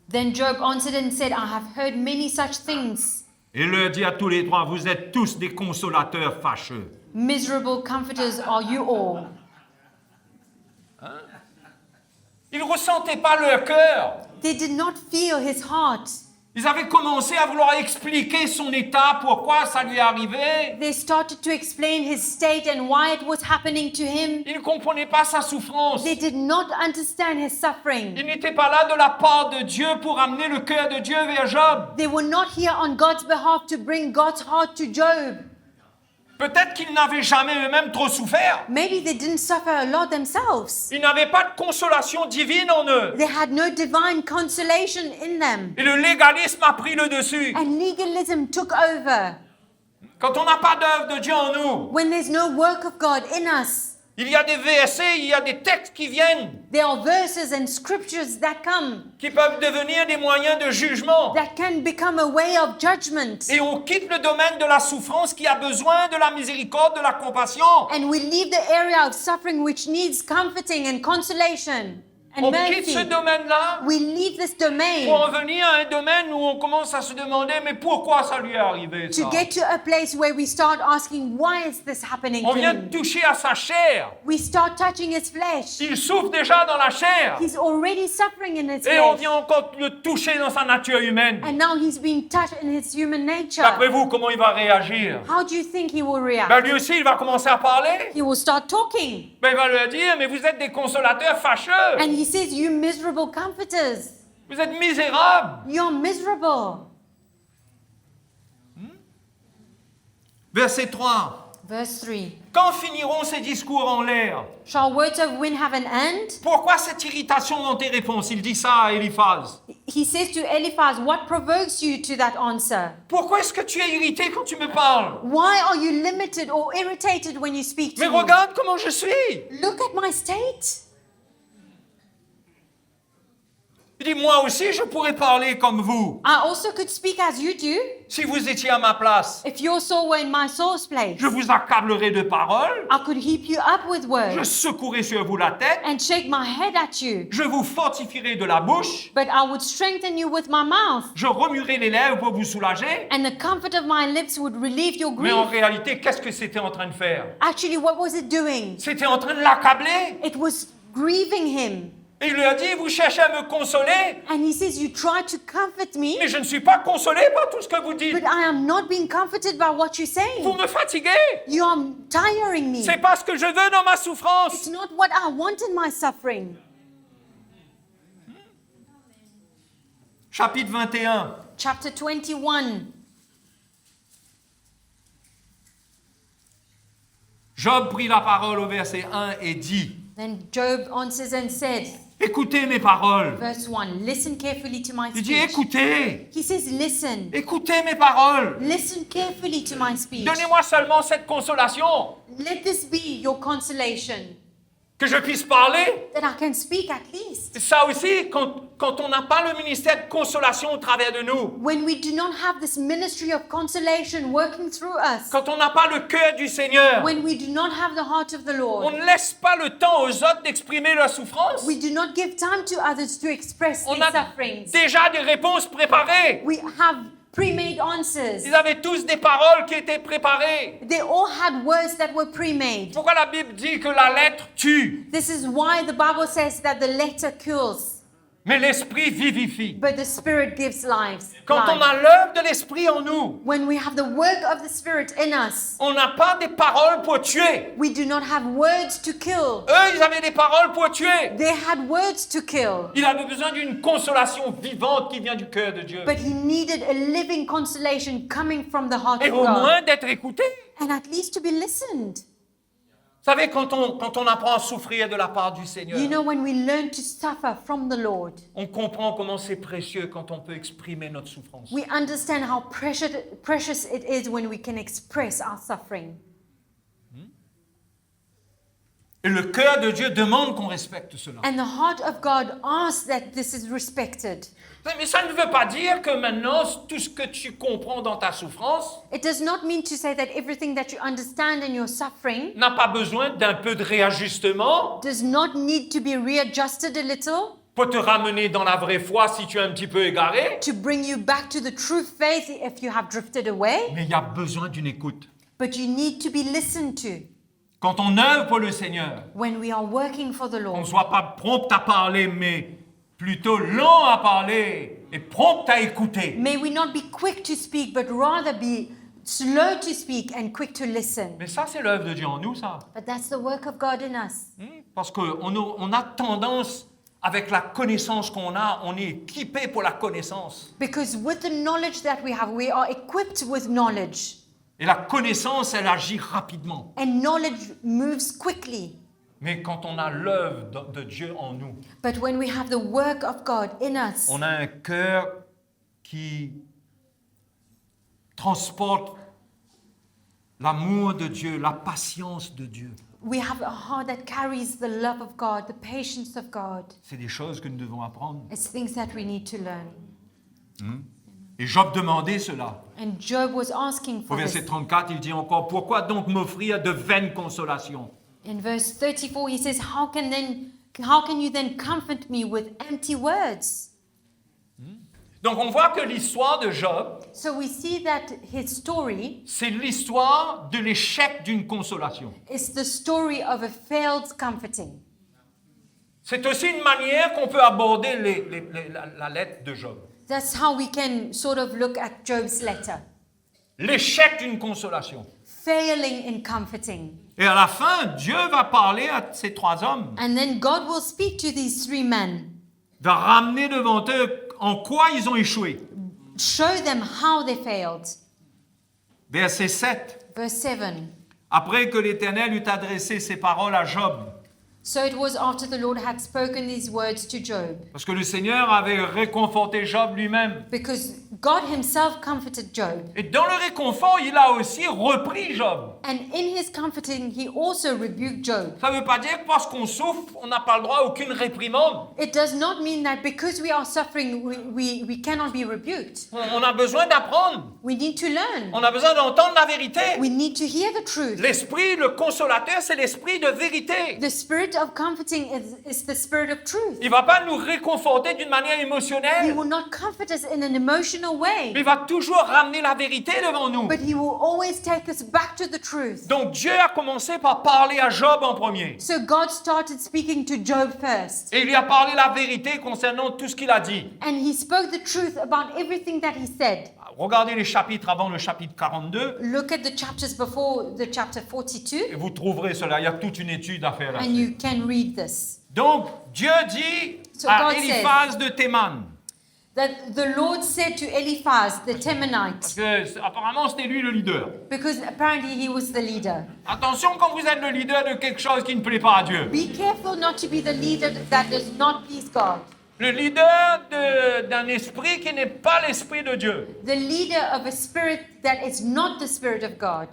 Then Job answered and said, I have heard many such things. Et il leur dit à tous les trois, vous êtes tous des consolateurs fâcheux. Miserable comforters are you all. Ils ne ressentaient pas leur cœur. They did not feel his heart. Ils avaient commencé à vouloir expliquer son état, pourquoi ça lui est arrivé. They started to explain his state and why it was happening to him. Ils ne comprenaient pas sa souffrance. They did not understand his suffering. Ils n'étaient pas là de la part de Dieu pour amener le cœur de Dieu vers Job. They were not here on God's behalf to bring God's heart to Job. Peut-être qu'ils n'avaient jamais eux-mêmes trop souffert. Maybe they didn't suffer a lot themselves. Ils n'avaient pas de consolation divine en eux. They had no divine consolation in them. Et le légalisme a pris le dessus. And legalism took over. Quand on n'a pas d'œuvre de Dieu en nous, When there's no work of God in us, il y a des versets, il y a des textes qui viennent, there are verses and scriptures that come qui peuvent devenir des moyens de jugement. that can become a way of judgment. Et on quitte le domaine de la souffrance qui a besoin de la miséricorde, de la compassion. And we leave the area of suffering which needs comforting and consolation and On quitte mercy. ce domaine-là We leave this pour domain en venir à un domaine où on commence à se demander mais pourquoi ça lui est arrivé ça? to get to a place where we start asking, why is this happening On to vient him? de toucher à sa chair. We start touching his flesh. Il souffre déjà dans la chair. He's already suffering in his Et on flesh. vient encore le toucher dans sa nature humaine. And now he's being touched in his human nature. D'après vous, comment il va réagir? How do you think he will react? Ben lui aussi, il va commencer à parler. He will start talking. Ben il va leur dire, mais vous êtes des consolateurs fâcheux. And he says, you miserable comforters. Vous êtes misérables. You're miserable. Verset 3. Verse 3. Quand finiront ces discours en l'air? Shall words of wind have an end? Pourquoi cette irritation dans tes réponses? Il dit ça à Éliphaz. He says to Eliphaz, what provokes you to that answer? Pourquoi est-ce que tu es irrité quand tu me parles? Why are you limited or irritated when you speak to Mais me? regarde comment je suis. Look at my state. Il dit, moi aussi, je pourrais parler comme vous. I also could speak as you do. Si vous étiez à ma place, If your soul were in my soul's place, je vous accablerais de paroles. I could heap you up with Je words secouerai sur vous la tête. and shake my head at you. Je vous fortifierai de la bouche. But I would strengthen you with my mouth, Je remuerai les lèvres pour vous soulager. and the comfort of my lips would relieve your Mais en grief. réalité, qu'est-ce que c'était en train de faire? Actually, what was it doing? C'était en train de l'accabler. It was grieving him. Et il lui a dit, vous cherchez à me consoler, And he says, you try to comfort me, mais je ne suis pas consolé par tout ce que vous dites. but I am not being comforted by what you're Vous saying. me fatiguez. You are tiring me. C'est pas ce que je veux dans ma souffrance. It's not what I want in my suffering. Chapitre 21. Chapter 21. Job prit la parole au verset 1 et dit, Then Job answers and said, écoutez mes paroles. verse 1, listen carefully to my Il dit, speech. écoutez, He says, listen. écoutez mes paroles. Listen carefully to my speech. Donnez-moi seulement cette consolation, Let this be your consolation, que je puisse parler. that I can speak at least. C'est ça aussi, quand on n'a pas le ministère de consolation au travers de nous, When we do not have this ministry of consolation working through us, quand on n'a pas le cœur du Seigneur, when we do not have the heart of the on Lord, ne laisse pas le temps aux autres d'exprimer leur souffrance. we do not give time to others to express On their a sufferings. déjà des réponses préparées. We have pre-made answers. Ils avaient tous des paroles qui étaient préparées. They all had words that were pre-made. Pourquoi la Bible dit que la lettre tue, This is why the Bible says that the letter kills, mais l'esprit vivifie? but the Spirit gives lives. Quand on life. a l'œuvre de l'esprit en nous, When we have the work of the Spirit in us, on n'a pas des paroles pour tuer. we do not have words to kill. Eux, ils avaient des paroles pour tuer. They had words to kill, Il avait besoin d'une consolation vivante qui vient du cœur de Dieu. but he needed a living consolation coming from the heart Et of au God, moins d'être écouté. and at least to be listened. Vous savez, quand on apprend à souffrir de la part du Seigneur, You know, when we learn to suffer from the Lord, on comprend comment c'est précieux quand on peut exprimer notre souffrance. we understand how precious it is when we can express our suffering. Et le cœur de Dieu demande qu'on respecte cela. And the heart of God asks that this is respected. Mais ça ne veut pas dire que maintenant, tout ce que tu comprends dans ta souffrance It does not mean to say that everything that you understand in your suffering n'a pas besoin d'un peu de réajustement does not need to be readjusted a little pour te ramener dans la vraie foi si tu es un petit peu égaré. to bring you back to the true faith if you have drifted away. Mais il y a besoin d'une écoute. But you need to be listened to Quand on œuvre pour le Seigneur, when we are working for the on ne Lord. soit pas prompt à parler, mais plutôt lent à parler et prompt à écouter. May we not be quick to speak, but rather be slow to speak and quick to listen. Mais ça, c'est l'œuvre de Dieu en nous, ça. But that's the work of God in us. Parce qu'on a tendance, avec la connaissance qu'on a, on est équipé pour la connaissance. Because with the knowledge that we have, we are equipped with knowledge. Et la connaissance, elle agit rapidement. And knowledge moves quickly. Mais quand on a l'œuvre de Dieu en nous, But when we have the work of God in us, on a un cœur qui transporte l'amour de Dieu, la patience de Dieu. we have a heart that carries the love of God, the patience of God. C'est des choses que nous devons apprendre. It's things that we need to learn. Et Job demandait cela. And Job was asking Au for verset this. 34, il dit encore, pourquoi donc m'offrir de vaines consolations? In verse 34, he says, How can you then comfort me with empty words? Donc on voit que l'histoire de Job, So we see that his story c'est l'histoire de l'échec d'une consolation. is the story of a failed comforting. C'est aussi une manière qu'on peut aborder la lettre de Job. That's how we can sort of look at Job's letter. L'échec d'une consolation. Failing in comforting. Et à la fin, Dieu va parler à ces trois hommes, And then God will speak to these three men, va ramener devant eux en quoi ils ont échoué. show them how they failed. Verset 7. Verse 7. Après que l'Éternel eut adressé ces paroles à Job, So it was after the Lord had spoken these words to Job, parce que le Seigneur avait réconforté Job lui-même. because God himself comforted Job. Et dans le réconfort, il a aussi repris Job. And in his comforting, he also rebuked Job. Ça ne veut pas dire que parce qu'on souffre, on n'a pas le droit à aucune réprimande. It does not mean that because we are suffering, we cannot be rebuked. On a besoin d'apprendre. We need to learn. On a besoin d'entendre la vérité. We need to hear the truth. L'esprit, le consolateur, c'est l'esprit de vérité. The spirit of comforting is the spirit of truth. Il ne va pas nous réconforter d'une manière He émotionnelle. will not comfort us in an emotional way, Mais il va toujours ramener la vérité devant nous. but he will always take us back to the truth. Donc Dieu a commencé par parler à Job en premier. So God started speaking to Job first, Et il lui a parlé la vérité concernant tout ce qu'il a dit. and he spoke the truth about everything that he said. Regardez les chapitres avant le chapitre 42 Look at the chapters before the chapter 42, et vous trouverez cela. Il y a toute une étude à faire and là-dessus. you can read this. Donc Dieu dit So à God Éliphaz de Théman, That the Lord said to Eliphaz, the parce Temanite, que apparemment c'était lui le leader. because apparently he was the leader. Attention quand vous êtes le leader de quelque chose qui ne plaît pas à Dieu. Be careful not to be the leader that does not please God. Le leader d'un esprit qui n'est pas l'esprit de Dieu. The leader of a spirit that is not the spirit of God.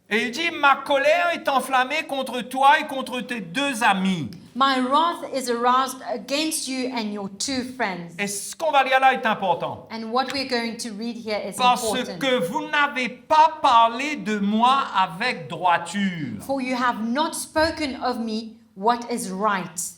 Et il dit, ma colère est enflammée contre toi et contre tes deux amis. My wrath is aroused against you and your two friends. Et ce qu'on va lire là est important. And what we're going to read here is Parce important. que vous n'avez pas parlé de moi avec droiture. For you have not spoken of me what is right,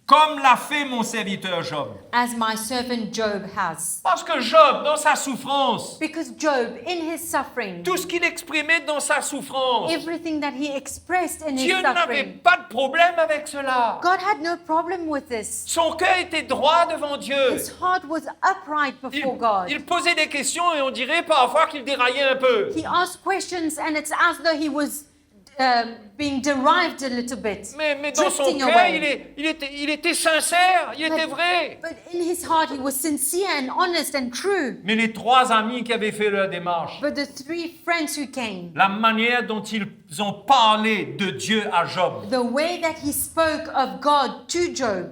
Comme l'a fait mon serviteur Job. as my servant Job has. Parce que Job, dans sa souffrance, Because Job, in his suffering, tout ce qu'il exprimait dans sa souffrance, everything that he expressed in his Dieu n'avait suffering, pas de problème avec cela. God had no problem with this. Son cœur était droit devant Dieu. His heart was upright before God. Il posait des questions et on dirait parfois qu'il déraillait un peu. He asked questions, and it's as though he was being derived a little bit, Mais dans son drifting cœur, away. il était sincère, il était vrai. But in his heart, he was sincere and honest and true. Mais les trois amis qui avaient fait leur démarche, But the three friends who came, la manière dont ils ont parlé de Dieu à Job, the way that he spoke of God to Job,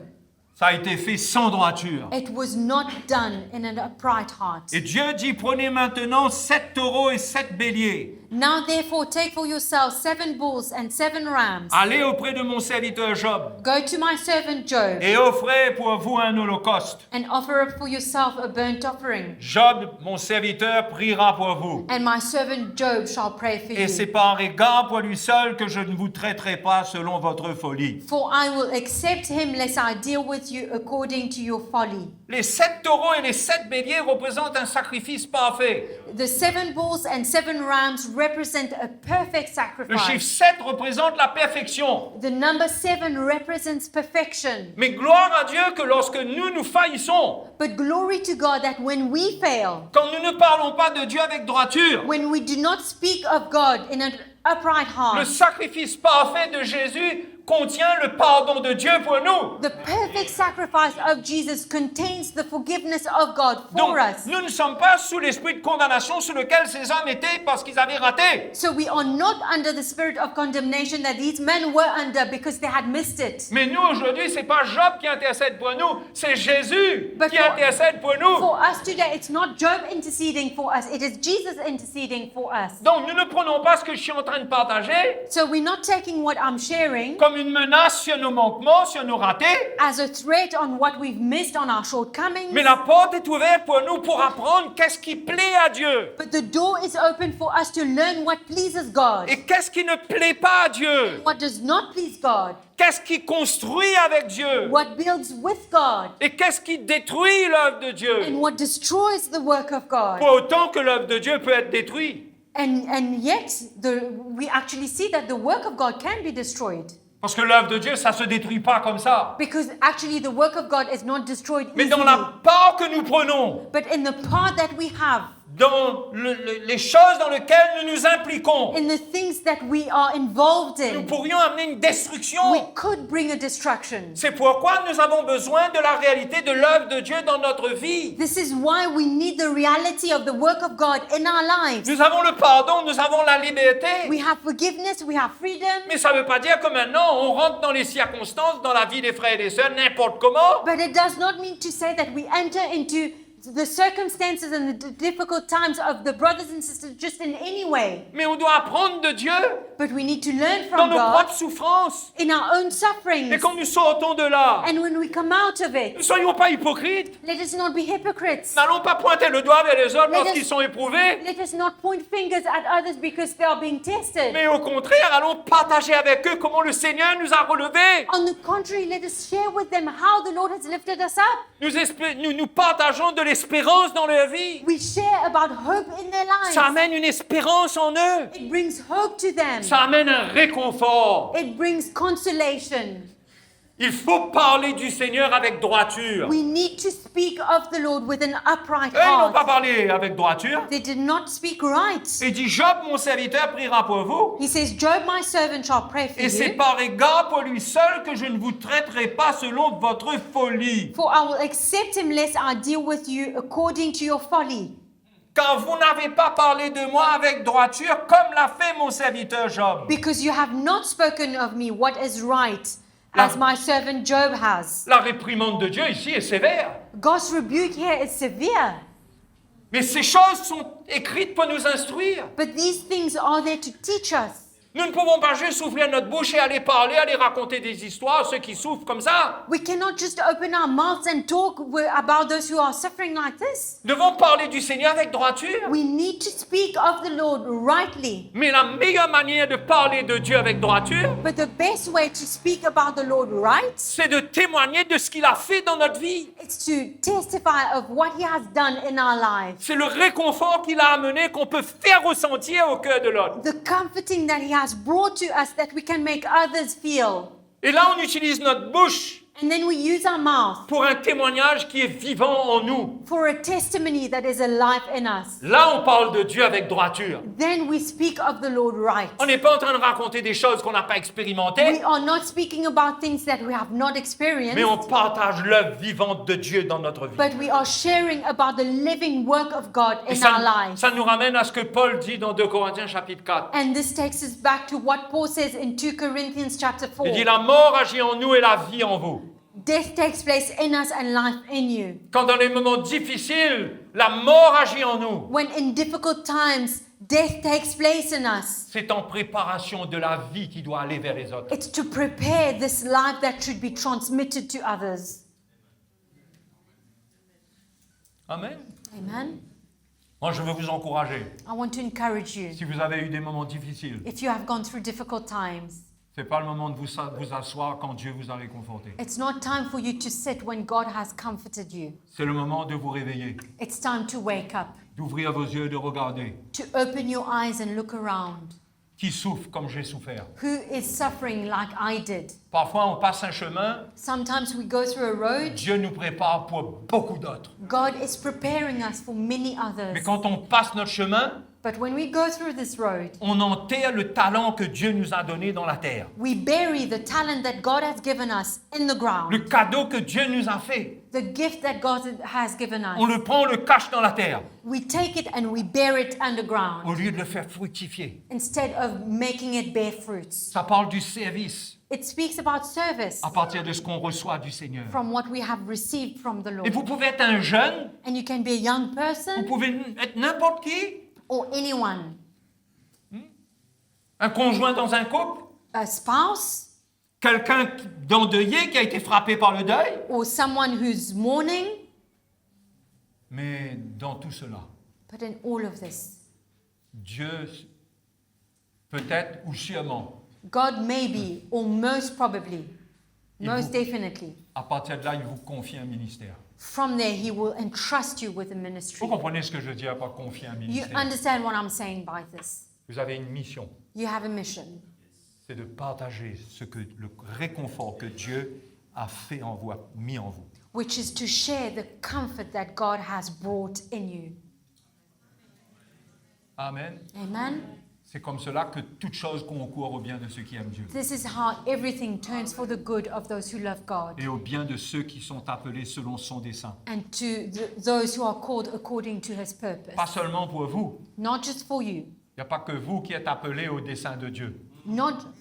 ça a été fait sans droiture. it was not done in an upright heart. Et Dieu dit, prenez maintenant 7 taureaux et 7 béliers. Now therefore take for yourselves 7 bulls and 7 rams. Allez auprès de mon serviteur Job Go to my servant Job et offrez pour vous un holocauste. and offer up for yourself a burnt offering. Job, mon serviteur, priera pour vous. And my servant Job shall pray for Et c'est you. par égard pour lui seul que je ne vous traiterai pas selon votre folie. For I will accept him lest I deal with you according to your folly. Les 7 taureaux et les 7 béliers représentent un sacrifice parfait. The 7 bulls and 7 rams represent a perfect Le chiffre sacrifice. 7 représente la perfection. The number 7 represents perfection. Mais gloire à Dieu que lorsque nous faillissons, But glory to God that when we fail, quand nous ne parlons pas de Dieu avec droiture, when we do not speak of God in an upright le heart, sacrifice parfait de Jésus contient le pardon de Dieu pour nous. the perfect sacrifice of Jesus contains the forgiveness of God Donc, for us. nous ne sommes pas sous l'esprit de condamnation sous lequel ces hommes étaient parce qu'ils avaient raté. So we are not under the spirit of condemnation that these men were under because they had missed it. Mais nous, aujourd'hui, c'est pas Job qui intercède pour nous, c'est Jésus But qui for- intercède pour nous. For us today, it's not Job interceding for us, it is Jesus interceding for us. Donc, nous ne prenons pas ce que je suis en train de partager So we're not taking what I'm sharing comme une menace sur nos manquements, sur nos ratés, as a threat on what we've missed, on our shortcomings. mais la porte est ouverte pour nous pour apprendre qu'est-ce qui plaît à Dieu But the door is open for us to learn what pleases God, et qu'est-ce qui ne plaît pas à Dieu, what does not please God, qu'est-ce qui construit avec Dieu what builds with God, et qu'est-ce qui détruit l'œuvre de Dieu. and what destroys the work of God. Pour autant que l'œuvre de Dieu peut être détruite. And yet, we actually see that the work of God can be destroyed. Parce que l'œuvre de Dieu, ça ne se détruit pas comme ça. Because actually the work of God is not destroyed Mais easily. dans la part que nous prenons, But in the part that we have, dans les choses dans lesquelles nous nous impliquons, in the things that we are involved nous in, pourrions amener une destruction. we could bring a destruction. C'est pourquoi nous avons besoin de la réalité de l'œuvre de Dieu dans notre vie. This is why we need the reality of the work of God in our lives. Nous avons le pardon, nous avons la liberté. We have forgiveness, we have freedom, Mais ça ne veut pas dire que maintenant on rentre dans les circonstances, dans la vie des frères et des sœurs, n'importe comment. but it does not mean to say that we enter into the circumstances and the difficult times of the brothers and sisters just in any way. Mais on doit apprendre de Dieu But we need to learn dans from nos God propres souffrances. in our own Et sufferings. quand nous sortons de là, And when we come out of ne it, soyons pas hypocrites. let us not be hypocrites. N'allons pas pointer le doigt vers les autres Let parce us- qu'ils sont éprouvés. Let us not point fingers at others because they are being tested. Mais au contraire, allons partager avec eux comment le Seigneur nous a relevés. On the contrary, let us share with them how the Lord has lifted us up. Nous partageons de l'espérance dans leur vie. We share about hope in their lives. Ça amène une espérance en eux. It brings hope to them. Ça amène un réconfort. It brings consolation. Il faut parler du Seigneur avec droiture. We need to speak of the Lord with an upright Eux, ils n'ont pas heart. parlé avec droiture. They did not speak right. Et dit, Job, mon serviteur, priera pour vous. He says, Job, my servant, shall pray for Et c'est you, par égard pour lui seul que je ne vous traiterai pas selon votre folie. for I will accept him lest I deal with you according to your folly. Car vous n'avez pas parlé de moi avec droiture comme l'a fait mon serviteur Job. Because you have not spoken of me what is right, La- as my servant Job has. La réprimande de Dieu ici est sévère. God's rebuke here is severe, Mais ces choses sont écrites pour nous instruire. but these things are there to teach us. Nous ne pouvons pas juste ouvrir notre bouche et aller parler, aller raconter des histoires à ceux qui souffrent comme ça. We cannot just open our mouths and talk about those who are suffering like this. Nous devons parler du Seigneur avec droiture. We need to speak of the Lord rightly. Mais la meilleure manière de parler de Dieu avec droiture, But the best way to speak about the Lord right c'est de témoigner de ce qu'il a fait dans notre vie. is to testify of what He has done in our lives. C'est le réconfort qu'il a amené qu'on peut faire ressentir au cœur de l'autre. The comforting that He has brought to us that we can make others feel. Et là, on utilise notre bouche And then we use our mouth pour un témoignage qui est vivant en nous. for a testimony that is alive in us. Là, on parle de Dieu avec droiture. Then we speak of the Lord right. On n'est pas en train de raconter des choses qu'on n'a pas We expérimentées, are not speaking about things that we have not experienced, mais on partage l'œuvre vivante de Dieu dans notre vie. but we are sharing about the living work of God Et in our lives. ça nous ramène à ce que Paul dit dans 2 Corinthiens chapitre 4. And this takes us back to what Paul says in 2 Corinthians chapter 4. Il dit, la mort agit en nous et la vie en vous. Death takes place in us and life in you. Quand dans les moments difficiles, la mort agit en nous. When in difficult times, Death takes place in us. C'est en préparation de la vie qui doit aller vers les autres. It's to prepare this life that should be transmitted to others. Amen. Amen. Moi, je veux vous encourager. I want to encourage you. Si vous avez eu des moments difficiles, If you have gone through difficult times, c'est pas le moment de vous asseoir quand Dieu vous a réconforté. it's not time for you to sit when God has comforted you. C'est le moment de vous réveiller, It's time to wake up, d'ouvrir vos yeux, de regarder. to open your eyes and look around. Qui souffre comme j'ai souffert. Who is suffering like I did? Parfois, on passe un chemin, Sometimes we go through a road. Dieu nous prépare pour beaucoup d'autres. God is preparing us for many others. Mais quand on passe notre chemin, But when we go through this road, on enterre le talent que Dieu nous a donné dans la terre. we bury the talent that God has given us in the Le ground. cadeau que Dieu nous a fait, The gift that God has given on us. le prend, on le cache dans la terre, We take it and we bury it au underground lieu de le faire fructifier. instead of making it bear fruits. Ça parle du service It speaks about service à partir de ce qu'on reçoit du Seigneur. from what we have received from the Et Lord. vous pouvez être un jeune, And you can be a young vous person pouvez être n'importe qui, or anyone, un conjoint dans un couple, a spouse quelqu'un d'endeuillé qui a été frappé par le deuil. or someone who's mourning. Mais dans tout cela, But in all of this, Dieu, peut-être ou sûrement, God maybe or most probably, most definitely, à partir de là, il vous confie un ministère. from there he will entrust you with a Vous ministry. comprenez ce que je veux dire par confier un You ministère? understand what I'm saying by this? Vous avez une mission, You have a mission. c'est de partager le réconfort que Dieu a fait en vous, a mis en vous. Which is to share the comfort that God has brought in you. Amen. Amen. C'est comme cela que toute chose concourt au bien de ceux qui aiment Dieu This is how everything turns for the good of those who love God et au bien de ceux qui sont appelés selon son dessein. and to those who are called according to his purpose. Pas seulement pour vous. Not just for you. Il n'y a pas que vous qui êtes appelés au dessein de Dieu,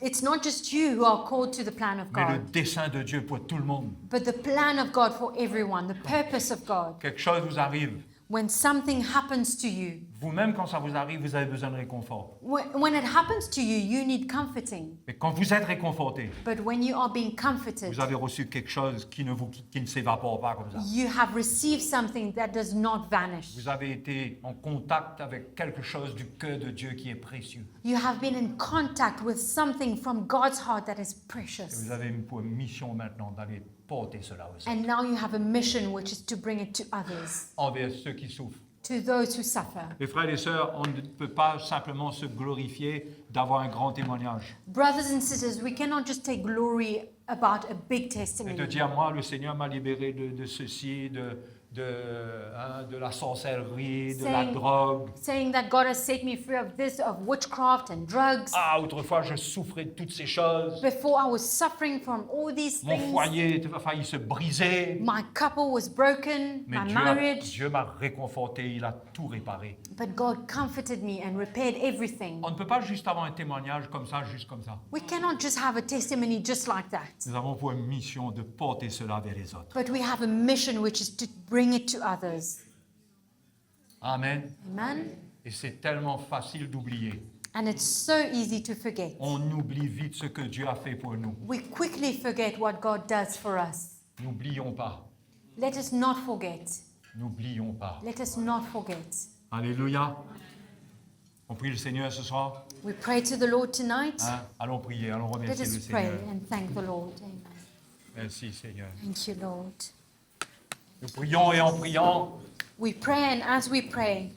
It's not just you who are called to the plan of mais le God, dessein de Dieu pour tout le monde. but the plan of God for everyone, the purpose of God. Quelque chose vous arrive. When something happens to you, Vous-même, quand ça vous arrive, vous avez besoin de réconfort. when it happens to you, you need comforting. Mais quand vous êtes réconforté, But when you are being comforted, vous avez reçu quelque chose qui ne s'évapore pas comme ça. you have received something that does not vanish. Vous avez été en contact avec quelque chose du cœur de Dieu qui est précieux. You have been in contact with something from God's heart that is Et precious. vous avez pour mission maintenant d'aller porter cela aussi. And now you have a mission which is to bring it to others, Envers ceux qui souffrent. to those who suffer. Les frères et sœurs, on ne peut pas simplement se glorifier d'avoir un grand témoignage. Brothers and sisters, we cannot just take glory about a big Et de testimony. dire, moi, le Seigneur m'a libéré de ceci, de la sorcellerie, de la Saying- drogue. Saying that God has set me free of this, of witchcraft and drugs. Ah, autrefois, je souffrais de toutes ces choses. Before I was suffering from all these Mon things. foyer a failli se briser. My couple was broken, Mais my marriage. Dieu m'a réconforté, il a tout réparé. But God comforted me and repaired everything. On ne peut pas juste avoir un témoignage comme ça, juste comme ça. We cannot just have a testimony just like that. Nous avons pour mission de porter cela vers les autres. But we have a mission which is to bring it to others. Amen. Amen. Et c'est tellement facile d'oublier. And it's so easy to forget. On oublie vite ce que Dieu a fait pour nous. We quickly forget what God does for us. N'oublions pas. Let us not forget. N'oublions pas. Let us not forget. Alléluia. On prie le Seigneur ce soir. We pray to the Lord tonight. Hein? Allons prier, allons Let remercier le us pray Seigneur. and thank the Lord. Amen. Merci Seigneur. Thank you, Lord. Nous prions et en priant, We pray, and as we pray,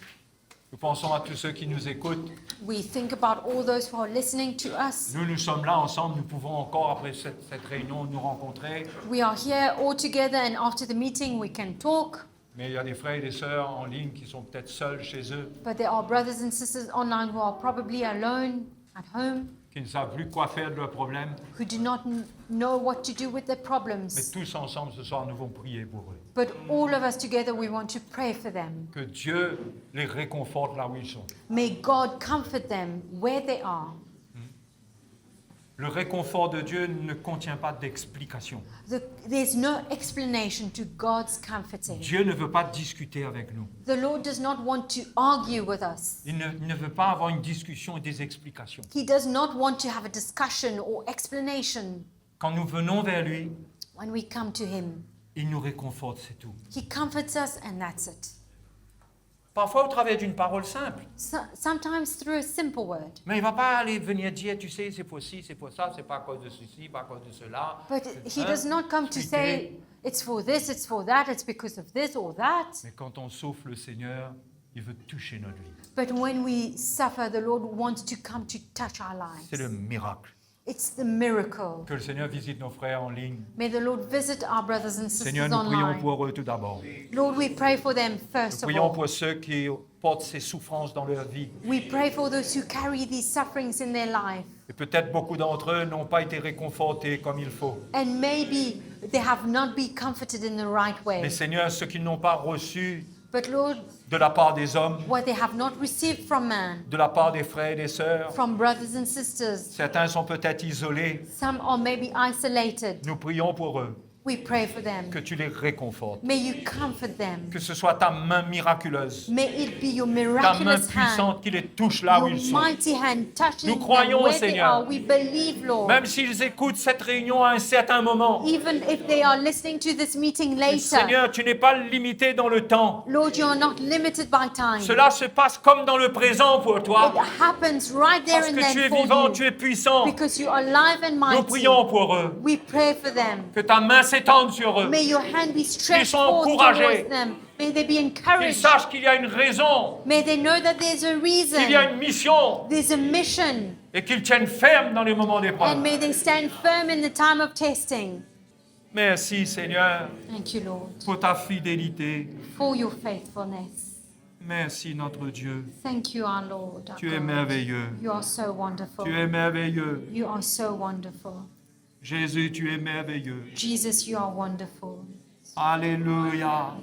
nous pensons à tous ceux qui nous écoutent. we think about all those who are listening to us. Nous sommes là ensemble, nous pouvons encore, après cette réunion, nous rencontrer. We are here all together, and after the meeting, we can talk. Mais il y a des frères et des sœurs en ligne qui sont peut-être seuls chez eux, But there are brothers and sisters online who are probably alone at home, qui ne savent plus quoi faire de leurs problèmes. who do not know what to do with their Mais problems. tous ensemble ce soir, nous allons prier pour eux. But all of us together, we want to pray for them. Que Dieu les réconforte là où ils sont. May God comfort them where they are. Le réconfort de Dieu ne contient pas d'explication. There's no explanation to God's comforting. Dieu ne veut pas discuter avec nous. The Lord does not want to argue with us. Il ne veut pas avoir une discussion et des explications. He does not want to have a discussion or explanation. Quand nous venons vers lui, When we come to Him, il nous réconforte, c'est tout. He comforts us and that's it. Parfois au travers d'une parole simple. Sometimes through a simple word. Mais il ne va pas aller venir dire, tu sais, c'est pour ci, c'est pour ça, c'est pas à cause de ceci, pas à cause de cela. But He does not come to say, it's for this, it's for that, it's because of this or that. Mais quand on souffle le Seigneur, il veut toucher notre vie. But when we suffer, the Lord wants to come to touch our C'est le lives. miracle. It's the miracle. Que le Seigneur visite nos frères en ligne. May the Lord visit our brothers and Seigneur, sisters nous prions online. pour eux tout d'abord. Lord, we pray for them Nous first of prions all. pour ceux qui portent ces souffrances dans leur vie. We pray for those who carry these sufferings in their life. Et peut-être beaucoup d'entre eux n'ont pas été réconfortés comme il faut. And maybe they have not been comforted in the right Mais way. Seigneur, ceux qui n'ont pas reçu But Lord, de la part des hommes, what they have not received from man, de la part des frères et des sœurs, from brothers and sisters, certains sont peut-être isolés. some are maybe isolated. Nous prions pour eux, We pray for them. que tu les réconfortes. May you comfort them. Que ce soit ta main miraculeuse, May it be your ta main miraculous hand, puissante qui les touche là où your ils sont. mighty hand touching Nous them croyons, where they Seigneur. are. We believe, Lord. Même s'ils écoutent cette réunion à un certain moment, Even if they are listening to this meeting later, Seigneur, tu n'es pas limité dans le temps. Lord, you are not limited by time. Cela se passe comme dans le présent pour toi. It happens right there Parce and que tu es then vivant, for tu you. es puissant. Because you are alive and Nous mighty. prions pour eux. We pray for them. Que ta main s'étende sur eux. May your hand be stretched soient forth encouragés. towards them. May they be Qu'ils encouraged. sachent qu'il y a une raison, May they know that there's a qu'il y a reason. une mission There's a mission. et qu'ils tiennent ferme dans les moments And d'épreuve. may they stand firm in the time of testing. Merci Seigneur Thank you, Lord, pour ta fidélité. for your faithfulness. Merci notre Dieu. Thank you, our Lord. Our Tu es God. merveilleux. You are so wonderful. Tu es merveilleux. You are so wonderful. Jésus, tu es merveilleux. Jesus, you are wonderful. Alléluia.